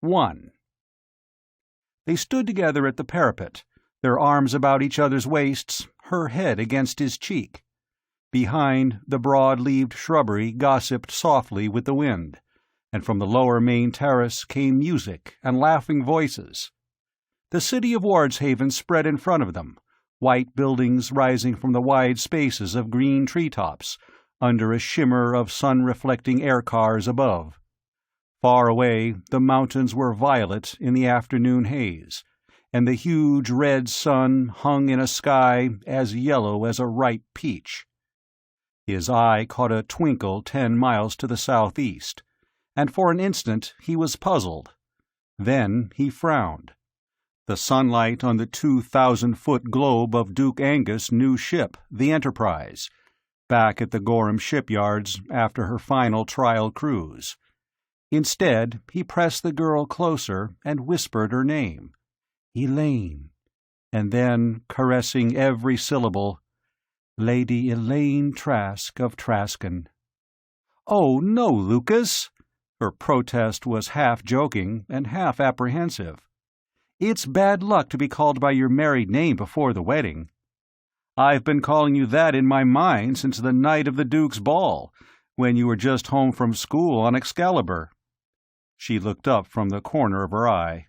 1. They stood together at the parapet, their arms about each other's waists, her head against his cheek. Behind, the broad-leaved shrubbery gossiped softly with the wind, and from the lower main terrace came music and laughing voices. The city of Wardshaven spread in front of them, white buildings rising from the wide spaces of green treetops, under a shimmer of sun-reflecting air-cars above. Far away, the mountains were violet in the afternoon haze, and the huge red sun hung in a sky as yellow as a ripe peach. His eye caught a twinkle 10 miles to the southeast, and for an instant he was puzzled. Then he frowned. The sunlight on the 2,000-foot globe of Duke Angus' new ship, the Enterprise, back at the Gorham shipyards after her final trial cruise. Instead, he pressed the girl closer and whispered her name, Elaine, and then, caressing every syllable, Lady Elaine Trask of Traskon. "Oh, no, Lucas!" Her protest was half joking and half apprehensive. "It's bad luck to be called by your married name before the wedding. I've been calling you that in my mind since the night of the Duke's ball, when you were just home from school on Excalibur." She looked up from the corner of her eye.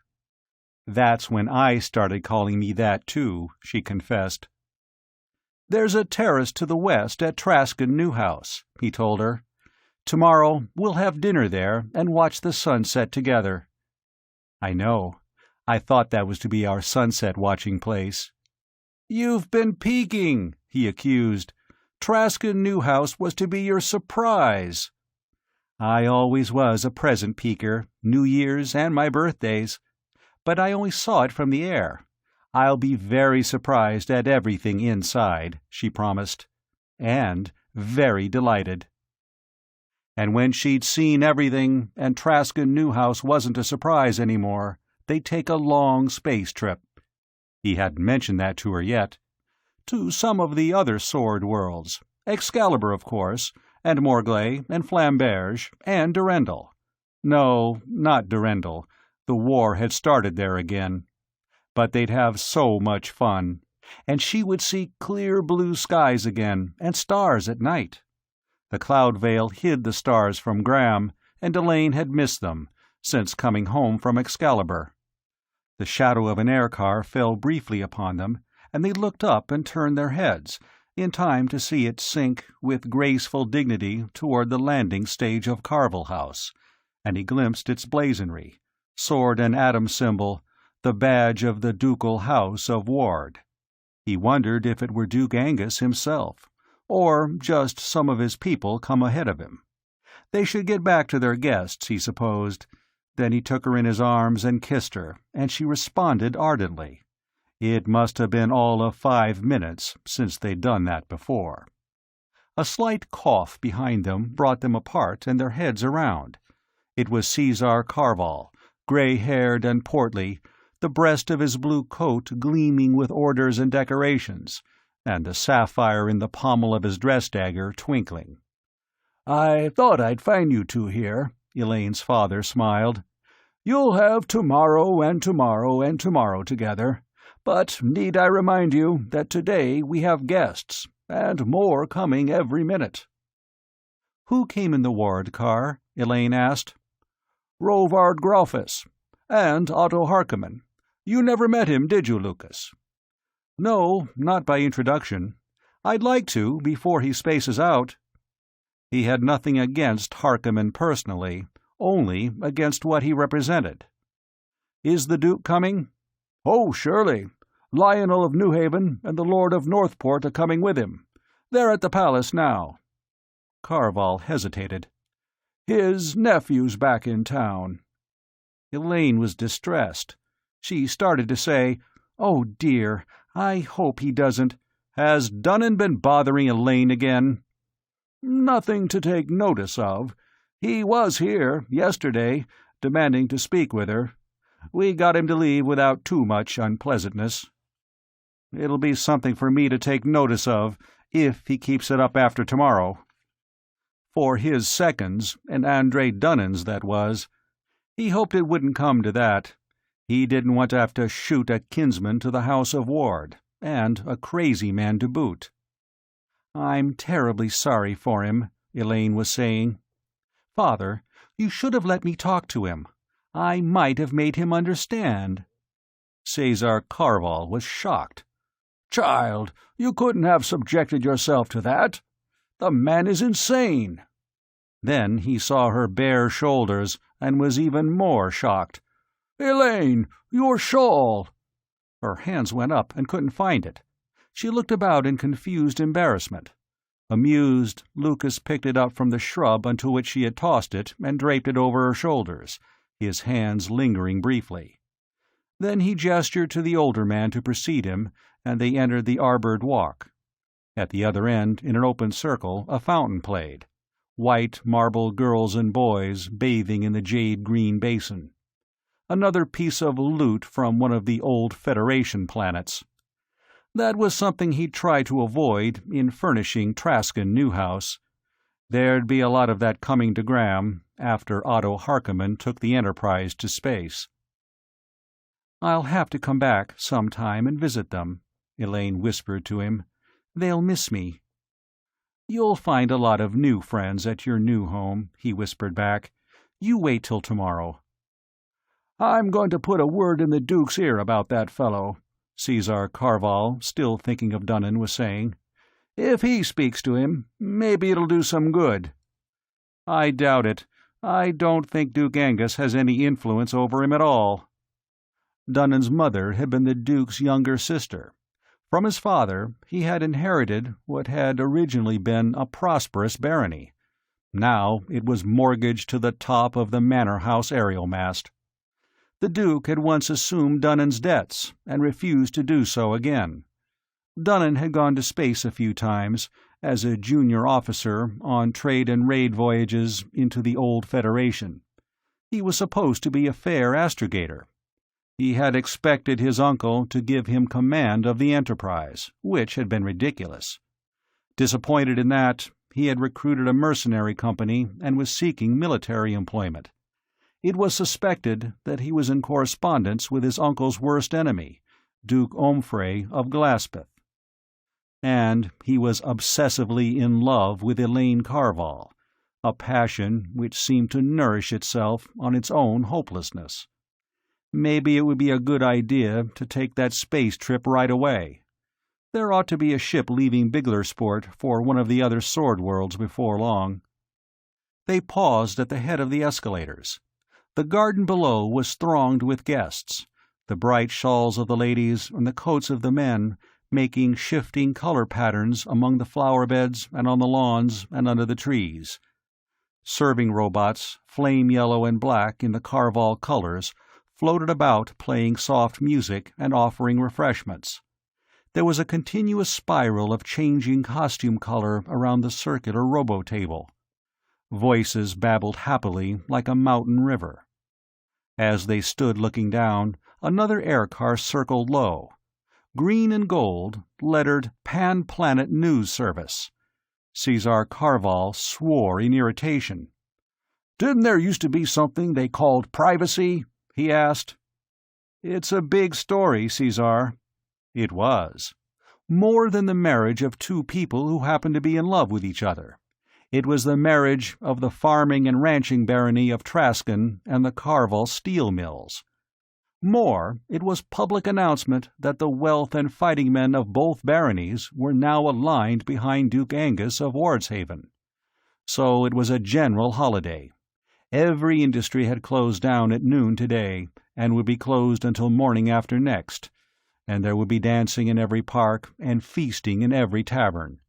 "That's when I started calling me that, too," she confessed. "There's a terrace to the west at Traskon Newhouse," he told her. "Tomorrow we'll have dinner there and watch the sunset together." "I know. I thought that was to be our sunset-watching place." "You've been peeking," he accused. "Traskon Newhouse was to be your surprise." "I always was a present peeker, New Year's and my birthdays. But I only saw it from the air. I'll be very surprised at everything inside," she promised. "And very delighted." And when she'd seen everything, and Traskon Newhouse wasn't a surprise anymore, they'd take a long space trip. He hadn't mentioned that to her yet. To some of the other sword worlds. Excalibur, of course, and Morglay, and Flamberge, and Durendal. No, not Durendal. The war had started there again. But they'd have so much fun. And she would see clear blue skies again, and stars at night. The cloud veil hid the stars from Graham, and Elaine had missed them, since coming home from Excalibur. The shadow of an air-car fell briefly upon them, and they looked up and turned their heads, in time to see it sink with graceful dignity toward the landing stage of Carvel House, and he glimpsed its blazonry, sword and atom symbol, the badge of the ducal house of Ward. He wondered if it were Duke Angus himself, or just some of his people come ahead of him. They should get back to their guests, he supposed. Then he took her in his arms and kissed her, and she responded ardently. It must have been all of 5 minutes since they'd done that before. A slight cough behind them brought them apart and their heads around. It was Caesar Carval, gray-haired and portly, the breast of his blue coat gleaming with orders and decorations, and the sapphire in the pommel of his dress-dagger twinkling. "I thought I'd find you two here," Elaine's father smiled. "You'll have tomorrow and tomorrow and tomorrow together. But need I remind you that today we have guests, and more coming every minute." "Who came in the ward car?" Elaine asked. "Rovard Grauphus, and Otto Harkonnen. You never met him, did you, Lucas?" "No, not by introduction. I'd like to, before he spaces out." He had nothing against Harkonnen personally, only against what he represented. "Is the Duke coming?" "Oh, surely. Lionel of Newhaven and the Lord of Northport are coming with him. They're at the palace now." Carval hesitated. "His nephew's back in town." Elaine was distressed. She started to say, "Oh, dear, I hope he doesn't—" "Has Dunnan been bothering Elaine again?" "Nothing to take notice of. He was here, yesterday, demanding to speak with her. We got him to leave without too much unpleasantness." "It'll be something for me to take notice of, if he keeps it up after tomorrow." For his seconds, and Andre Dunnan's that was. He hoped it wouldn't come to that. He didn't want to have to shoot a kinsman to the House of Ward, and a crazy man to boot. "I'm terribly sorry for him," Elaine was saying. "Father, you should have let me talk to him. I might have made him understand." Cesar Carval was shocked. "Child, you couldn't have subjected yourself to that. The man is insane." Then he saw her bare shoulders and was even more shocked. "Elaine, your shawl!" Her hands went up and couldn't find it. She looked about in confused embarrassment. Amused, Lucas picked it up from the shrub onto which she had tossed it and draped it over her shoulders, his hands lingering briefly. Then he gestured to the older man to precede him, and they entered the arbored walk. At the other end, in an open circle, a fountain played. White marble girls and boys bathing in the jade-green basin. Another piece of loot from one of the old Federation planets. That was something he'd try to avoid in furnishing Traskon Newhouse. There'd be a lot of that coming to Graham after Otto Harkonnen took the Enterprise to space. "I'll have to come back sometime and visit them," Elaine whispered to him. "They'll miss me." "You'll find a lot of new friends at your new home," he whispered back. "You wait till tomorrow." "I'm going to put a word in the Duke's ear about that fellow," Cesar Carval, still thinking of Dunnan, was saying. "If he speaks to him, maybe it'll do some good." "I doubt it. I don't think Duke Angus has any influence over him at all." Dunnan's mother had been the Duke's younger sister. From his father, he had inherited what had originally been a prosperous barony. Now it was mortgaged to the top of the manor house aerial mast. The Duke had once assumed Dunnan's debts, and refused to do so again. Dunnan had gone to space a few times, as a junior officer on trade and raid voyages into the old Federation. He was supposed to be a fair astrogator. He had expected his uncle to give him command of the Enterprise, which had been ridiculous. Disappointed in that, he had recruited a mercenary company and was seeking military employment. It was suspected that he was in correspondence with his uncle's worst enemy, Duke Omfrey of Glaspeth. And he was obsessively in love with Elaine Carval, a passion which seemed to nourish itself on its own hopelessness. Maybe it would be a good idea to take that space trip right away. There ought to be a ship leaving Biglersport for one of the other sword worlds before long. They paused at the head of the escalators. The garden below was thronged with guests, the bright shawls of the ladies and the coats of the men making shifting color patterns among the flower beds and on the lawns and under the trees. Serving robots, flame yellow and black in the Carval colors, floated about playing soft music and offering refreshments. There was a continuous spiral of changing costume color around the circular robo-table. Voices babbled happily like a mountain river. As they stood looking down, another aircar circled low. Green and gold, lettered Pan-Planet News Service. Cesar Carval swore in irritation. "Didn't there used to be something they called privacy?" he asked. "It's a big story, Cesar." It was. More than the marriage of two people who happened to be in love with each other. It was the marriage of the farming and ranching barony of Traskon and the Carval steel mills. More, it was public announcement that the wealth and fighting men of both baronies were now aligned behind Duke Angus of Wardshaven. So it was a general holiday. Every industry had closed down at noon today, and would be closed until morning after next, and there would be dancing in every park and feasting in every tavern.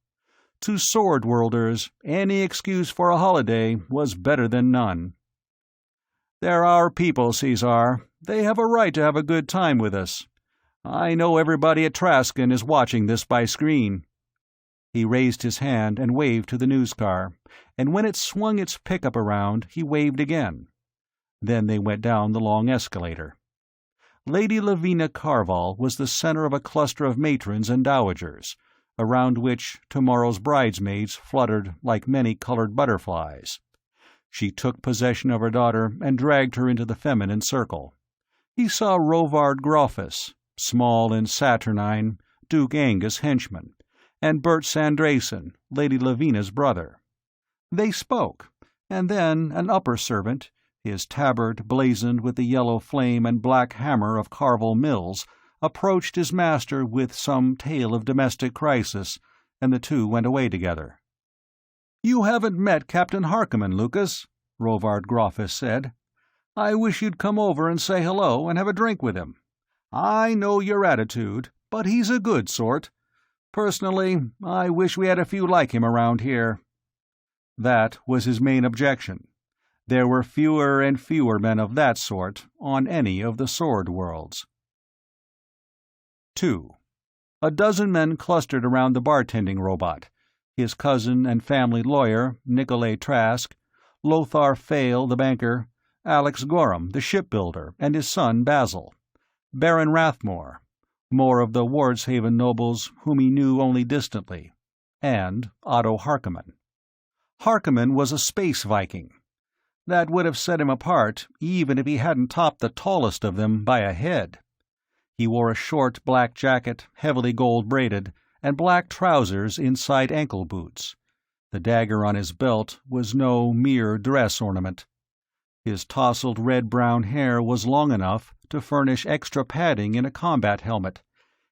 To sword-worlders, any excuse for a holiday was better than none. "They're our people, Cesar. They have a right to have a good time with us. I know everybody at Traskon is watching this by screen." He raised his hand and waved to the newscar, and when it swung its pickup around, he waved again. Then they went down the long escalator. Lady Lavina Carval was the center of a cluster of matrons and dowagers, around which tomorrow's bridesmaids fluttered like many-colored butterflies. She took possession of her daughter and dragged her into the feminine circle. He saw Rovard Grofus, small and saturnine, Duke Angus' henchman, and Bert Sandrason, Lady Lavina's brother. They spoke, and then an upper servant, his tabard blazoned with the yellow flame and black hammer of Carvel Mills, approached his master with some tale of domestic crisis, and the two went away together. "You haven't met Captain Harkonnen, Lucas," Rovard Grofus said. "I wish you'd come over and say hello and have a drink with him. I know your attitude, but he's a good sort. Personally, I wish we had a few like him around here." That was his main objection. There were fewer and fewer men of that sort on any of the Sword Worlds. 2. A dozen men clustered around the bartending robot, his cousin and family lawyer, Nikolay Trask, Lothar Fail the banker, Alex Gorham the shipbuilder and his son Basil, Baron Rathmore, more of the Wardshaven nobles whom he knew only distantly, and Otto Harkonnen. Harkonnen was a Space Viking. That would have set him apart even if he hadn't topped the tallest of them by a head. He wore a short black jacket, heavily gold-braided, and black trousers inside ankle boots. The dagger on his belt was no mere dress ornament. His tousled red-brown hair was long enough to furnish extra padding in a combat helmet,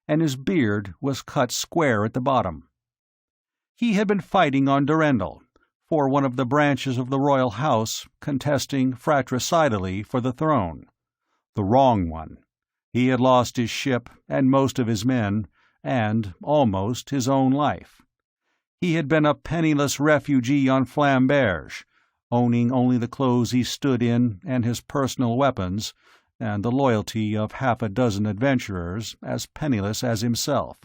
and his beard was cut square at the bottom. He had been fighting on Durendal, for one of the branches of the royal house, contesting fratricidally for the throne. The wrong one. He had lost his ship and most of his men, and almost his own life. He had been a penniless refugee on Flamberge, owning only the clothes he stood in and his personal weapons, and the loyalty of half a dozen adventurers as penniless as himself,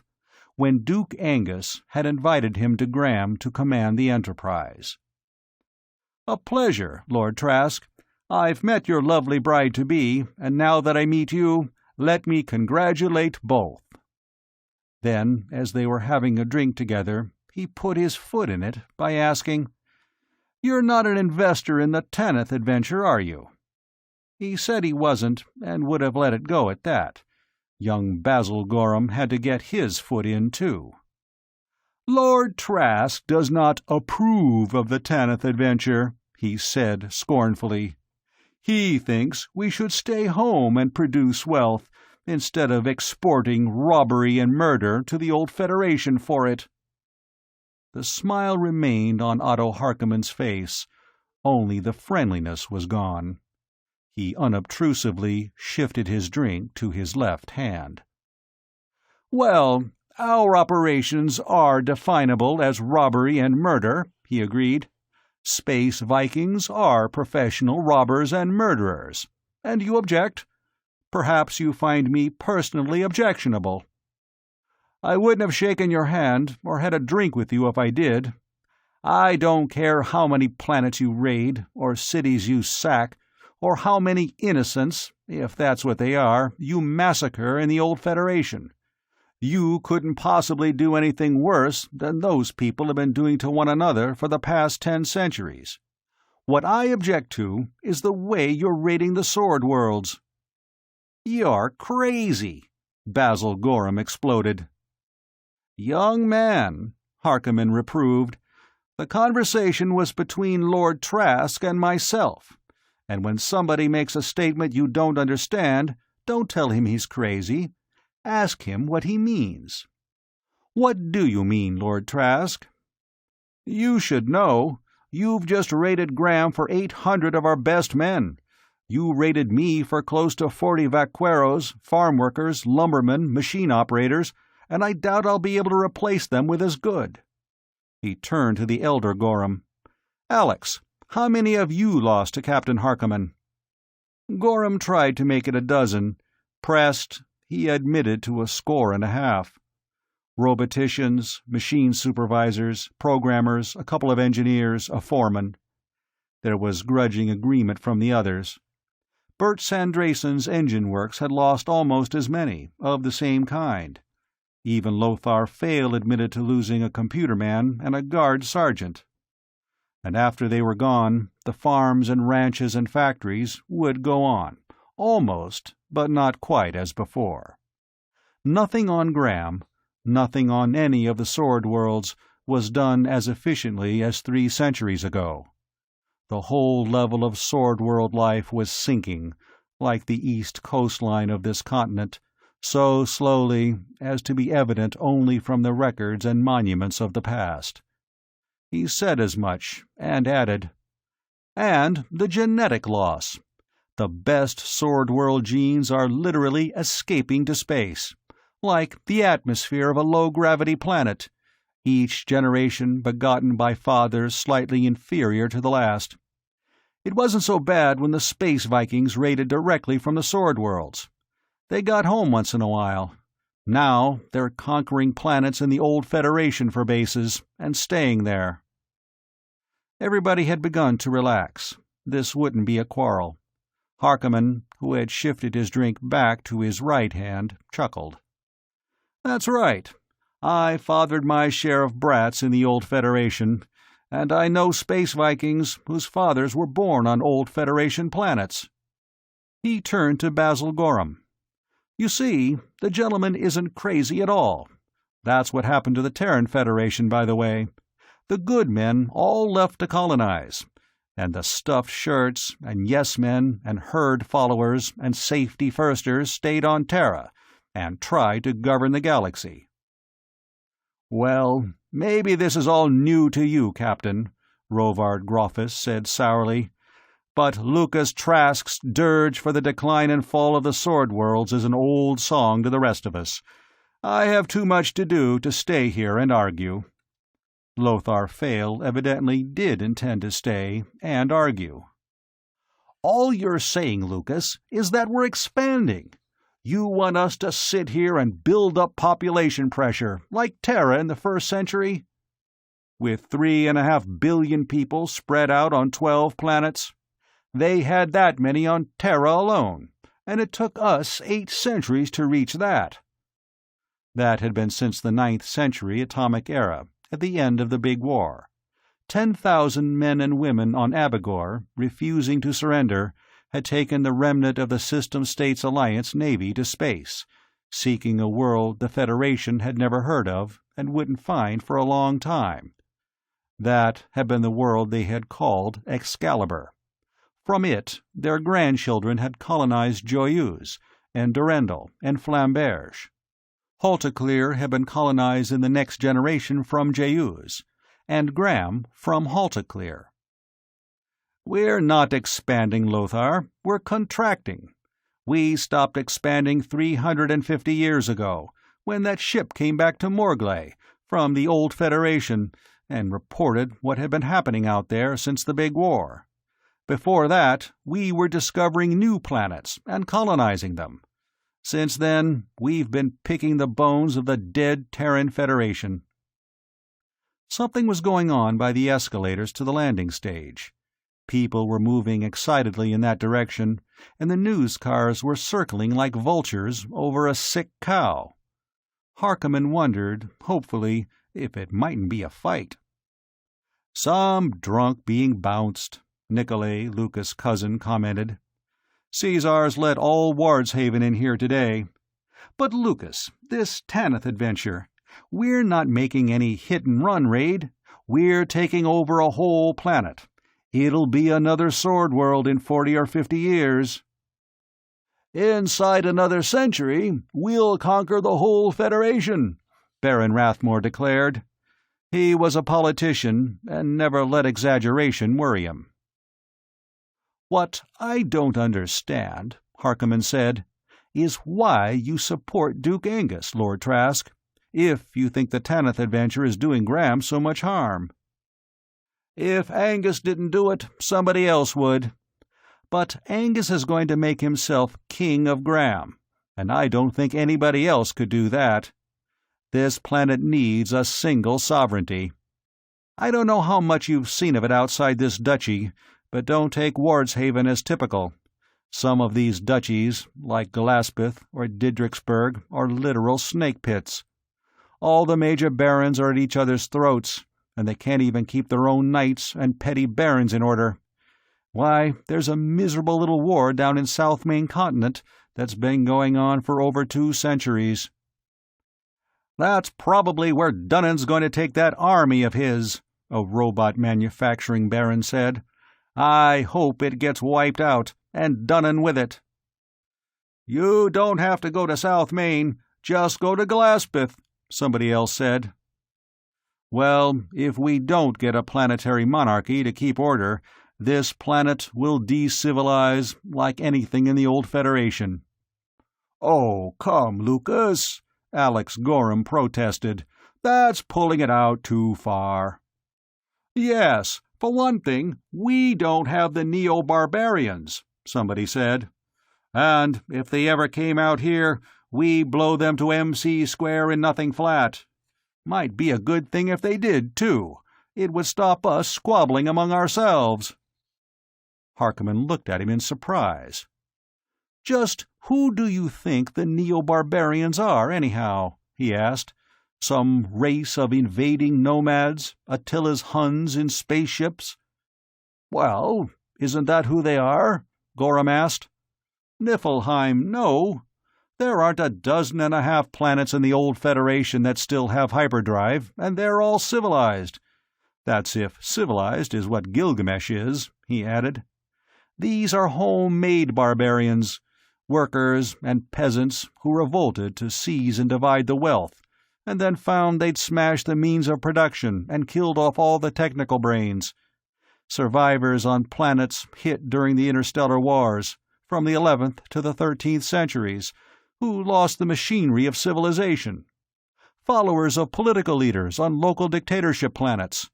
when Duke Angus had invited him to Graham to command the Enterprise. "A pleasure, Lord Trask. I've met your lovely bride-to-be, and now that I meet you, let me congratulate both." Then, as they were having a drink together, he put his foot in it by asking, "You're not an investor in the Tanith adventure, are you?" He said he wasn't, and would have let it go at that. Young Basil Gorham had to get his foot in, too. "Lord Trask does not approve of the Tanith adventure," he said scornfully. "He thinks we should stay home and produce wealth, instead of exporting robbery and murder to the old Federation for it." The smile remained on Otto Harkonnen's face, only the friendliness was gone. He unobtrusively shifted his drink to his left hand. "Well, our operations are definable as robbery and murder," he agreed. "Space Vikings are professional robbers and murderers. And you object? Perhaps you find me personally objectionable. I wouldn't have shaken your hand or had a drink with you if I did. I don't care how many planets you raid, or cities you sack, or how many innocents, if that's what they are, you massacre in the old Federation. You couldn't possibly do anything worse than those people have been doing to one another for the past 10 centuries. What I object to is the way you're raiding the Sword Worlds." "You're crazy," Basil Gorham exploded. "Young man," Harkonnen reproved, "the conversation was between Lord Trask and myself, and when somebody makes a statement you don't understand, don't tell him he's crazy. Ask him what he means." "What do you mean, Lord Trask?" "You should know. You've just rated Graham for 800 of our best men. You rated me for close to 40 vaqueros, farm workers, lumbermen, machine operators, and I doubt I'll be able to replace them with as good." He turned to the elder Gorham. "Alex, how many have you lost to Captain Harkonnen?" Gorham tried to make it a dozen. Pressed, he admitted to a score and a half. Roboticians, machine supervisors, programmers, a couple of engineers, a foreman. There was grudging agreement from the others. Bert Sandrason's engine works had lost almost as many, of the same kind. Even Lothar Fail admitted to losing a computer man and a guard sergeant. And after they were gone, the farms and ranches and factories would go on, almost, but not quite as before. Nothing on Gram, nothing on any of the Sword Worlds, was done as efficiently as 3 centuries ago. The whole level of Sword World life was sinking, like the east coastline of this continent, so slowly as to be evident only from the records and monuments of the past. He said as much, and added, "And the genetic loss. The best Sword World genes are literally escaping to space, like the atmosphere of a low-gravity planet, each generation begotten by fathers slightly inferior to the last. It wasn't so bad when the Space Vikings raided directly from the Sword Worlds. They got home once in a while. Now they're conquering planets in the old Federation for bases, and staying there." Everybody had begun to relax. This wouldn't be a quarrel. Harkonnen, who had shifted his drink back to his right hand, chuckled. "That's right. I fathered my share of brats in the old Federation, and I know Space Vikings whose fathers were born on old Federation planets." He turned to Basil Gorham. "You see, the gentleman isn't crazy at all. That's what happened to the Terran Federation, by the way. The good men all left to colonize, and the stuffed shirts and yes-men and herd followers and safety-firsters stayed on Terra and tried to govern the galaxy." "Well, maybe this is all new to you, Captain," Rovard Groffus said sourly, "but Lucas Trask's dirge for the decline and fall of the Sword Worlds is an old song to the rest of us. I have too much to do to stay here and argue." Lothar Fail evidently did intend to stay and argue. "All you're saying, Lucas, is that we're expanding. You want us to sit here and build up population pressure, like Terra in the 1st century? With 3.5 billion people spread out on 12 planets? They had that many on Terra alone, and it took us 8 centuries to reach that." That had been since the 9th century atomic era, at the end of the Big War. 10,000 men and women on Abigor, refusing to surrender, had taken the remnant of the System States Alliance Navy to space, seeking a world the Federation had never heard of and wouldn't find for a long time. That had been the world they had called Excalibur. From it, their grandchildren had colonized Joyeuse, and Durendal, and Flamberge. Haltaclear had been colonized in the next generation from Joyeuse, and Gram from Haltaclear. "We're not expanding, Lothar. We're contracting. We stopped expanding 350 years ago, when that ship came back to Morglay from the old Federation and reported what had been happening out there since the Big War. Before that, we were discovering new planets and colonizing them. Since then, we've been picking the bones of the dead Terran Federation." Something was going on by the escalators to the landing stage. People were moving excitedly in that direction, and the news cars were circling like vultures over a sick cow. Harkonnen wondered, hopefully, if it mightn't be a fight. "Some drunk being bounced," Nicolay, Lucas' cousin, commented. "Caesar's let all Wardshaven in here today. But Lucas, this Tanith adventure, we're not making any hit-and-run raid. We're taking over a whole planet. It'll be another Sword World in 40 or 50 years. "Inside another century, we'll conquer the whole Federation," Baron Rathmore declared. He was a politician and never let exaggeration worry him. "What I don't understand," Harkonnen said, "is why you support Duke Angus, Lord Trask, if you think the Tanith adventure is doing Gram so much harm." "If Angus didn't do it, somebody else would. But Angus is going to make himself king of Gram, and I don't think anybody else could do that. This planet needs a single sovereignty. I don't know how much you've seen of it outside this duchy, but don't take Wardshaven as typical. Some of these duchies, like Galaspeth or Didriksburg, are literal snake pits. All the major barons are at each other's throats, and they can't even keep their own knights and petty barons in order. Why, there's a miserable little war down in South Main Continent that's been going on for over 2 centuries. "That's probably where Dunnan's going to take that army of his," a robot manufacturing baron said. "I hope it gets wiped out, and Dunnan with it." "You don't have to go to South Main, just go to Glaspeth," somebody else said. "Well, if we don't get a planetary monarchy to keep order, this planet will decivilize like anything in the old Federation." "Oh, come, Lucas," Alex Gorham protested. "That's pulling it out too far." "Yes, for one thing, we don't have the neo-barbarians," somebody said. "And if they ever came out here, we blow them to MC square in nothing flat. Might be a good thing if they did, too. It would stop us squabbling among ourselves." Harkonnen looked at him in surprise. "Just who do you think the neo-barbarians are, anyhow?" he asked. "Some race of invading nomads, Attila's Huns in spaceships?" "Well, isn't that who they are?" Gorham asked. "Niflheim, no. There aren't 12.5 planets in the old Federation that still have hyperdrive, and they're all civilized. That's if civilized is what Gilgamesh is," he added. "These are home-made barbarians, workers and peasants who revolted to seize and divide the wealth, and then found they'd smashed the means of production and killed off all the technical brains. Survivors on planets hit during the interstellar wars, from the 11th to the 13th centuries, who lost the machinery of civilization. Followers of political leaders on local dictatorship planets.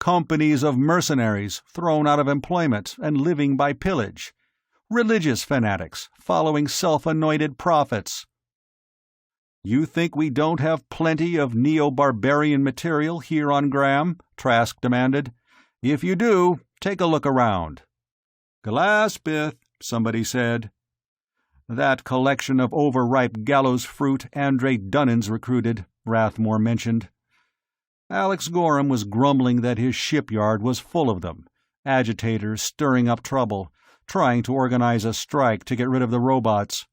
Companies of mercenaries thrown out of employment and living by pillage. Religious fanatics following self-anointed prophets." "You think we don't have plenty of neo-barbarian material here on Gram?" Trask demanded. "If you do, take a look around." "Glaspeth," somebody said. "That collection of overripe gallows fruit Andre Dunnan's recruited," Rathmore mentioned. Alex Gorham was grumbling that his shipyard was full of them, agitators stirring up trouble, trying to organize a strike to get rid of the robots.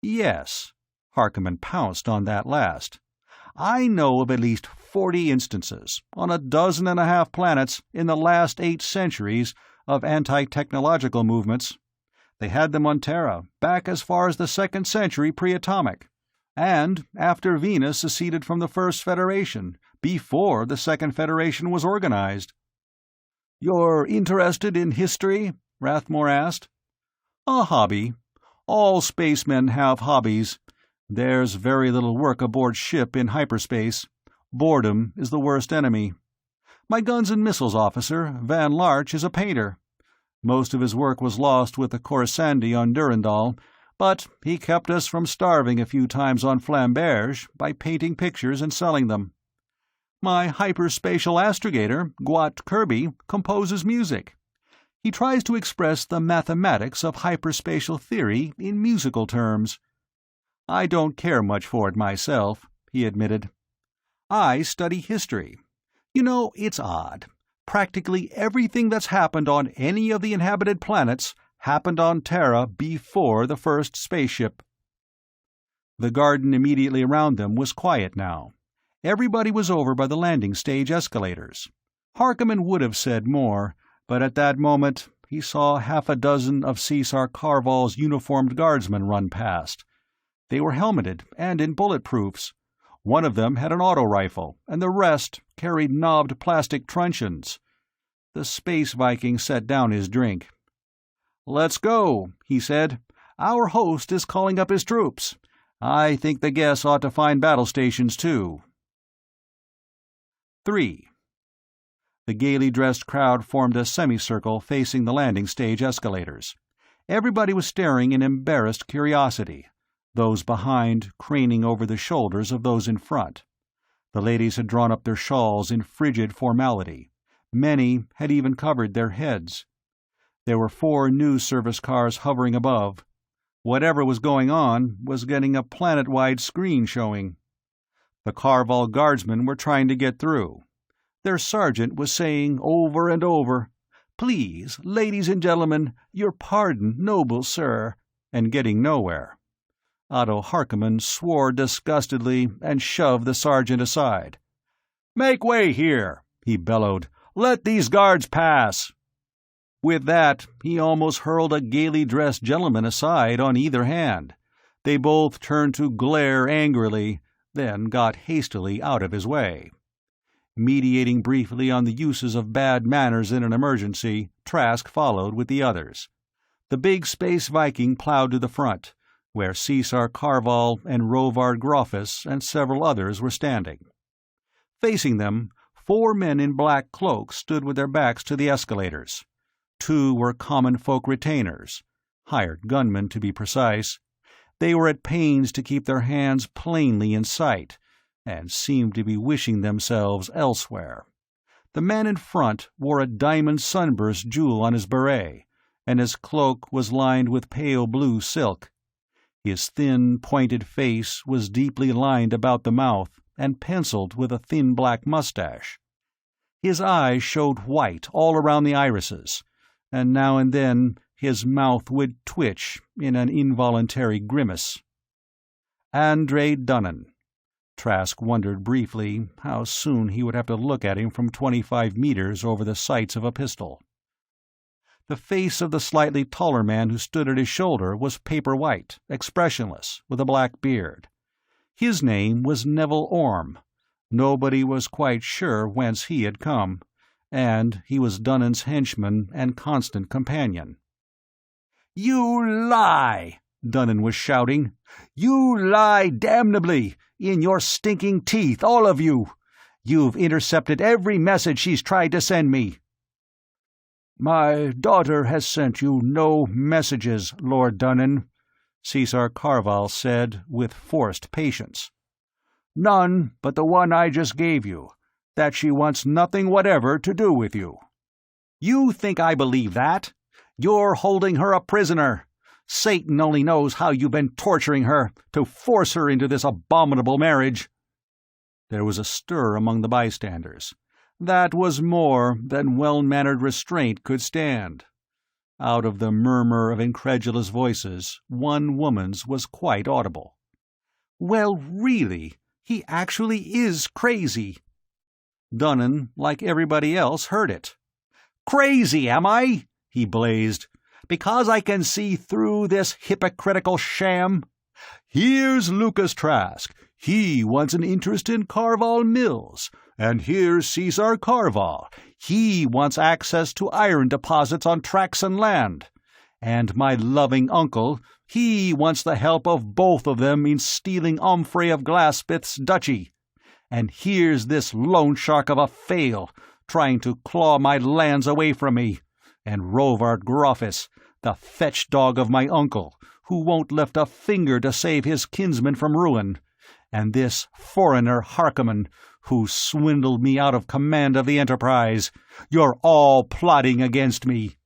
"Yes," Harkonnen pounced on that last. "I know of at least 40 instances, on 12.5 planets in the last 8 centuries, of anti-technological movements. They had them on Terra, back as far as the 2nd century pre-atomic, and after Venus seceded from the First Federation, before the Second Federation was organized." "You're interested in history?" Rathmore asked. "A hobby. All spacemen have hobbies. There's very little work aboard ship in hyperspace. Boredom is the worst enemy. My guns and missiles officer, Van Larch, is a painter. Most of his work was lost with the Coruscandi on Durandal, but he kept us from starving a few times on Flamberge by painting pictures and selling them. My hyperspatial astrogator, Gwat Kirby, composes music. He tries to express the mathematics of hyperspatial theory in musical terms. I don't care much for it myself," he admitted. "I study history. You know, it's odd. Practically everything that's happened on any of the inhabited planets happened on Terra before the first spaceship." The garden immediately around them was quiet now. Everybody was over by the landing stage escalators. Harkonnen would have said more, but at that moment he saw 6 of Caesar Carval's uniformed guardsmen run past. They were helmeted and in bulletproofs. One of them had an auto-rifle, and the rest carried knobbed plastic truncheons. The Space Viking set down his drink. "Let's go," he said. "Our host is calling up his troops. I think the guests ought to find battle stations, too." 3. The gaily dressed crowd formed a semicircle facing the landing stage escalators. Everybody was staring in embarrassed curiosity, those behind craning over the shoulders of those in front. The ladies had drawn up their shawls in frigid formality. Many had even covered their heads. There were 4 news service cars hovering above. Whatever was going on was getting a planet-wide screen showing. The Carval guardsmen were trying to get through. Their sergeant was saying over and over, "Please, ladies and gentlemen, your pardon, noble sir," and getting nowhere. Otto Harkonnen swore disgustedly and shoved the sergeant aside. "Make way here," he bellowed. "Let these guards pass." With that, he almost hurled a gaily dressed gentleman aside on either hand. They both turned to glare angrily, then got hastily out of his way. Mediating briefly on the uses of bad manners in an emergency, Trask followed with the others. The big Space Viking plowed to the front, where Caesar Carval and Rovard Groffus and several others were standing. Facing them, 4 men in black cloaks stood with their backs to the escalators. 2 were common folk retainers, hired gunmen to be precise. They were at pains to keep their hands plainly in sight, and seemed to be wishing themselves elsewhere. The man in front wore a diamond sunburst jewel on his beret, and his cloak was lined with pale blue silk. His thin, pointed face was deeply lined about the mouth and penciled with a thin black mustache. His eyes showed white all around the irises, and now and then his mouth would twitch in an involuntary grimace. Andre Dunnan. Trask wondered briefly how soon he would have to look at him from 25 meters over the sights of a pistol. The face of the slightly taller man who stood at his shoulder was paper white, expressionless, with a black beard. His name was Neville Orme. Nobody was quite sure whence he had come, and he was Dunnan's henchman and constant companion. "You lie!" Dunnan was shouting. "You lie damnably, in your stinking teeth, all of you! You've intercepted every message she's tried to send me." "My daughter has sent you no messages, Lord Dunnan," Caesar Carval said with forced patience. "None but the one I just gave you, that she wants nothing whatever to do with you." "You think I believe that? You're holding her a prisoner. Satan only knows how you've been torturing her to force her into this abominable marriage." There was a stir among the bystanders. That was more than well-mannered restraint could stand. Out of the murmur of incredulous voices, one woman's was quite audible. "Well, really, he actually is crazy." Dunnan, like everybody else, heard it. "Crazy, am I?" he blazed. "Because I can see through this hypocritical sham? Here's Lucas Trask. He wants an interest in Carval Mills. And here's Caesar Carval. He wants access to iron deposits on Traxan land. And my loving uncle, he wants the help of both of them in stealing Omfrey of Glaspith's duchy. And here's this loan shark of a Fail, trying to claw my lands away from me. And Rovard Groffus, the fetch dog of my uncle, who won't lift a finger to save his kinsman from ruin. And this foreigner Harkonnen, who swindled me out of command of the Enterprise. You're all plotting against me."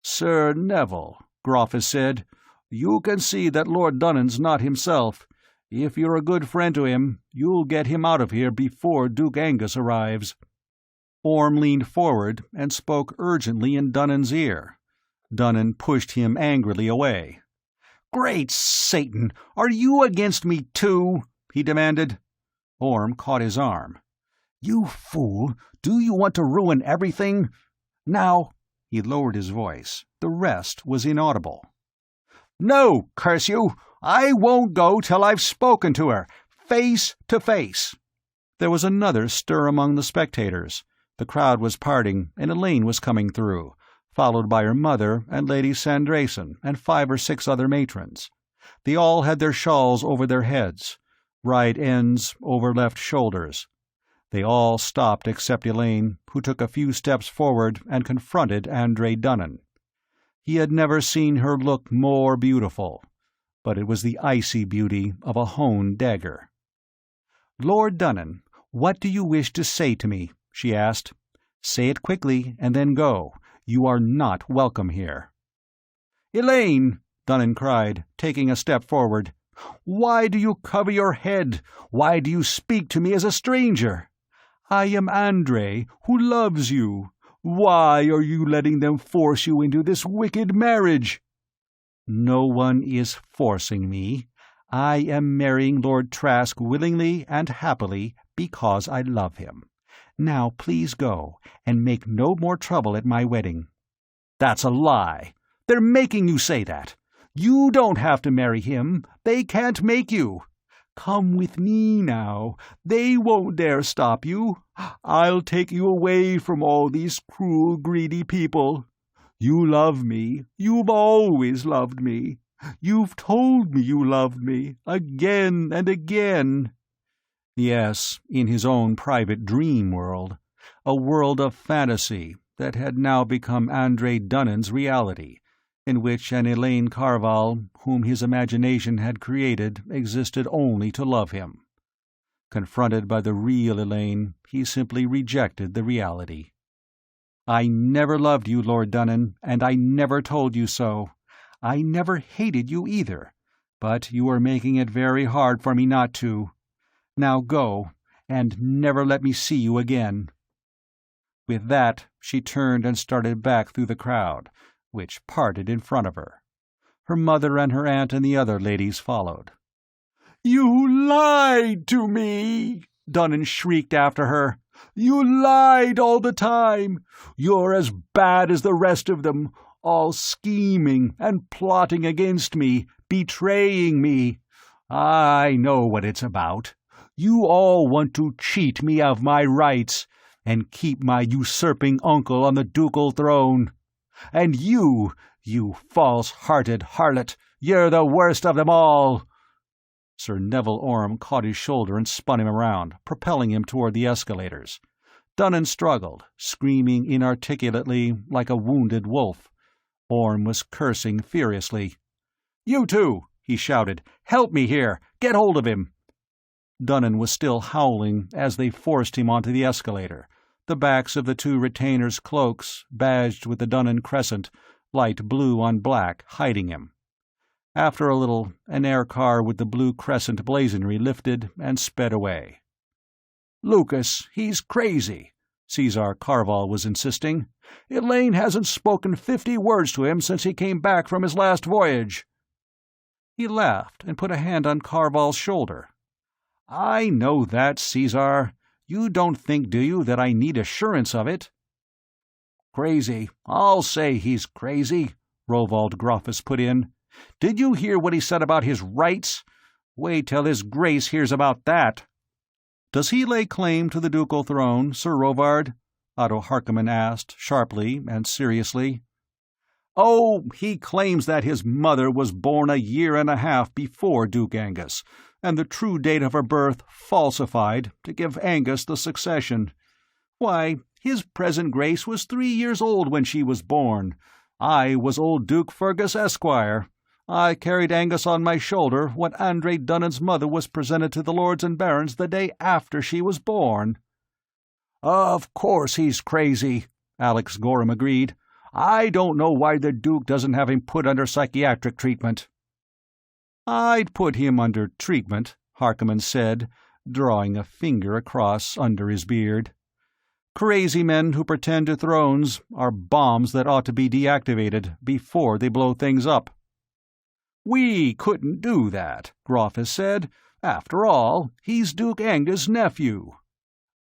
"Sir Neville," Groffus said, "you can see that Lord Dunnan's not himself. If you're a good friend to him, you'll get him out of here before Duke Angus arrives." Orme leaned forward and spoke urgently in Dunnan's ear. Dunnan pushed him angrily away. "Great Satan! Are you against me too?" he demanded. Orme caught his arm. "You fool! Do you want to ruin everything? Now—" He lowered his voice. The rest was inaudible. "No, curse you! I won't go till I've spoken to her, face to face." There was another stir among the spectators. The crowd was parting, and Elaine was coming through, followed by her mother and Lady Sandrason and 5 or 6 other matrons. They all had their shawls over their heads, right ends over left shoulders. They all stopped except Elaine, who took a few steps forward and confronted Andre Dunnan. He had never seen her look more beautiful, but it was the icy beauty of a honed dagger. "Lord Dunnan, what do you wish to say to me?" she asked. "Say it quickly, and then go. You are not welcome here." "Elaine!" Dunnan cried, taking a step forward. "Why do you cover your head? Why do you speak to me as a stranger? I am Andre, who loves you. Why are you letting them force you into this wicked marriage?" "No one is forcing me. I am marrying Lord Trask willingly and happily because I love him. Now please go, and make no more trouble at my wedding." "That's a lie. They're making you say that. You don't have to marry him. They can't make you. Come with me now. They won't dare stop you. I'll take you away from all these cruel, greedy people. You love me. You've always loved me. You've told me you loved me, again and again." Yes, in his own private dream world, a world of fantasy that had now become Andre Dunnan's reality, in which an Elaine Carval, whom his imagination had created, existed only to love him. Confronted by the real Elaine, he simply rejected the reality. "I never loved you, Lord Dunnan, and I never told you so. I never hated you either, but you are making it very hard for me not to. Now go, and never let me see you again." With that, she turned and started back through the crowd, which parted in front of her. Her mother and her aunt and the other ladies followed. "You lied to me!" Dunnan shrieked after her. "You lied all the time! You're as bad as the rest of them, all scheming and plotting against me, betraying me. I know what it's about. You all want to cheat me of my rights, and keep my usurping uncle on the ducal throne. And you false-hearted harlot, you're the worst of them all!" Sir Neville Orme caught his shoulder and spun him around, propelling him toward the escalators. Dunnan struggled, screaming inarticulately like a wounded wolf. Orme was cursing furiously. "You two!" he shouted. "Help me here! Get hold of him!" Dunnan was still howling as they forced him onto the escalator, the backs of the two retainers' cloaks, badged with the Dunnan crescent, light blue on black, hiding him. After a little, an air car with the blue crescent blazonry lifted and sped away. "Lucas, he's crazy," Caesar Carval was insisting. "Elaine hasn't spoken 50 words to him since he came back from his last voyage." He laughed and put a hand on Carval's shoulder. "I know that, Caesar. You don't think, do you, that I need assurance of it?" "Crazy. I'll say he's crazy," Rovald Groffus put in. "Did you hear what he said about his rights? Wait till his grace hears about that." "Does he lay claim to the ducal throne, Sir Rovard?" Otto Harkonnen asked, sharply and seriously. "Oh, he claims that his mother was born a year and a half before Duke Angus, and the true date of her birth falsified to give Angus the succession. Why, his present grace was 3 years old when she was born. I was old Duke Fergus Esquire. I carried Angus on my shoulder when Andre Dunnan's mother was presented to the lords and barons the day after she was born." "Of course he's crazy," Alex Gorham agreed. "I don't know why the Duke doesn't have him put under psychiatric treatment." "I'd put him under treatment," Harkonnen said, drawing a finger across under his beard. "Crazy men who pretend to thrones are bombs that ought to be deactivated before they blow things up." "We couldn't do that," Groffus said. "After all, he's Duke Angus' nephew."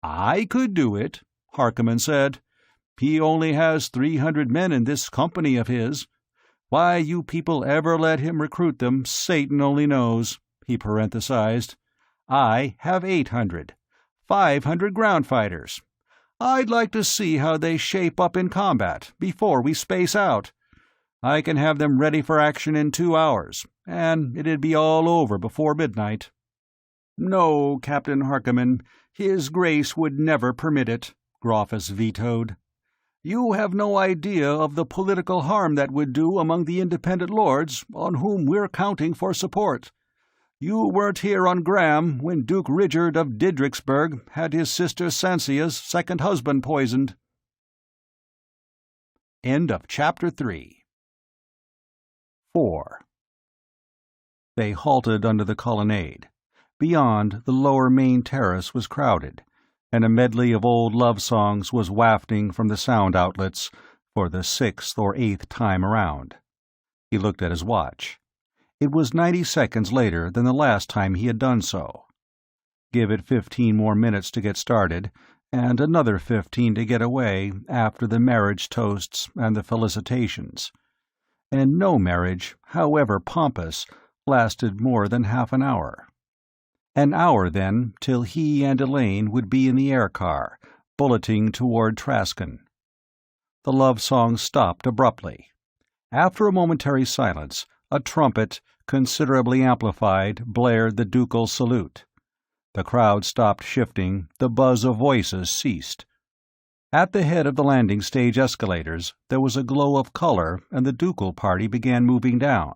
"I could do it," Harkonnen said. "He only has 300 men in this company of his. Why you people ever let him recruit them, Satan only knows," he parenthesized. "I have 800. 500 ground fighters. I'd like to see how they shape up in combat before we space out. I can have them ready for action in 2 hours, and it'd be all over before midnight." "No, Captain Harkonnen, His Grace would never permit it," Groffus vetoed. "You have no idea of the political harm that would do among the independent lords on whom we're counting for support. You weren't here on Graham when Duke Richard of Didriksburg had his sister Sansia's second husband poisoned." End of Chapter 3. 4. They halted under the colonnade. Beyond, the lower main terrace was crowded, and a medley of old love songs was wafting from the sound outlets for the 6th or 8th time around. He looked at his watch. It was 90 seconds later than the last time he had done so. Give it 15 more minutes to get started, and another 15 to get away after the marriage toasts and the felicitations. And no marriage, however pompous, lasted more than half an hour. An hour, then, till he and Elaine would be in the air car, bulleting toward Traskon. The love song stopped abruptly. After a momentary silence, a trumpet, considerably amplified, blared the ducal salute. The crowd stopped shifting, the buzz of voices ceased. At the head of the landing stage escalators there was a glow of color, and the ducal party began moving down.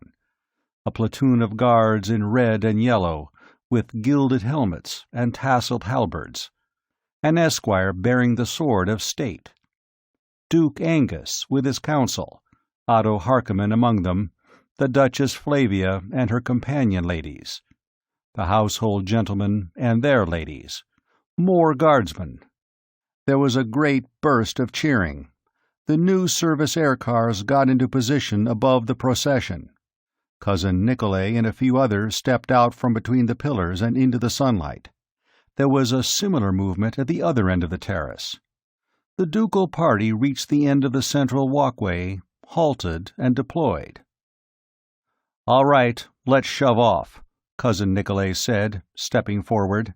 A platoon of guards in red and yellow, with gilded helmets and tasselled halberds. An esquire bearing the sword of state. Duke Angus with his council, Otto Harkonnen among them, the Duchess Flavia and her companion ladies, the household gentlemen and their ladies, more guardsmen. There was a great burst of cheering. The new service air cars got into position above the procession. Cousin Nicolay and a few others stepped out from between the pillars and into the sunlight. There was a similar movement at the other end of the terrace. The ducal party reached the end of the central walkway, halted, and deployed. "All right, let's shove off," Cousin Nicolay said, stepping forward.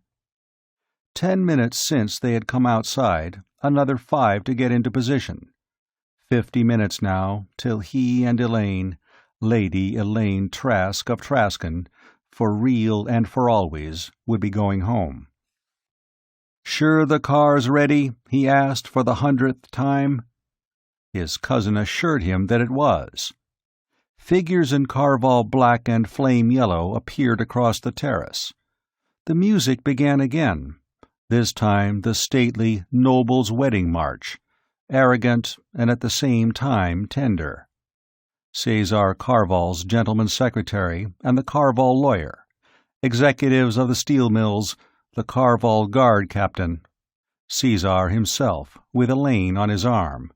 10 minutes since they had come outside, another 5 to get into position. 50 minutes now, till he and Elaine, Lady Elaine Trask of Traskon, for real and for always, would be going home. "Sure the car's ready?" he asked for the 100th time. His cousin assured him that it was. Figures in Carval black and flame yellow appeared across the terrace. The music began again, this time the stately Noble's Wedding March, arrogant and at the same time tender. Cesar Carval's gentleman secretary and the Carval lawyer, executives of the steel mills, the Carval guard captain, Cesar himself, with Elaine on his arm.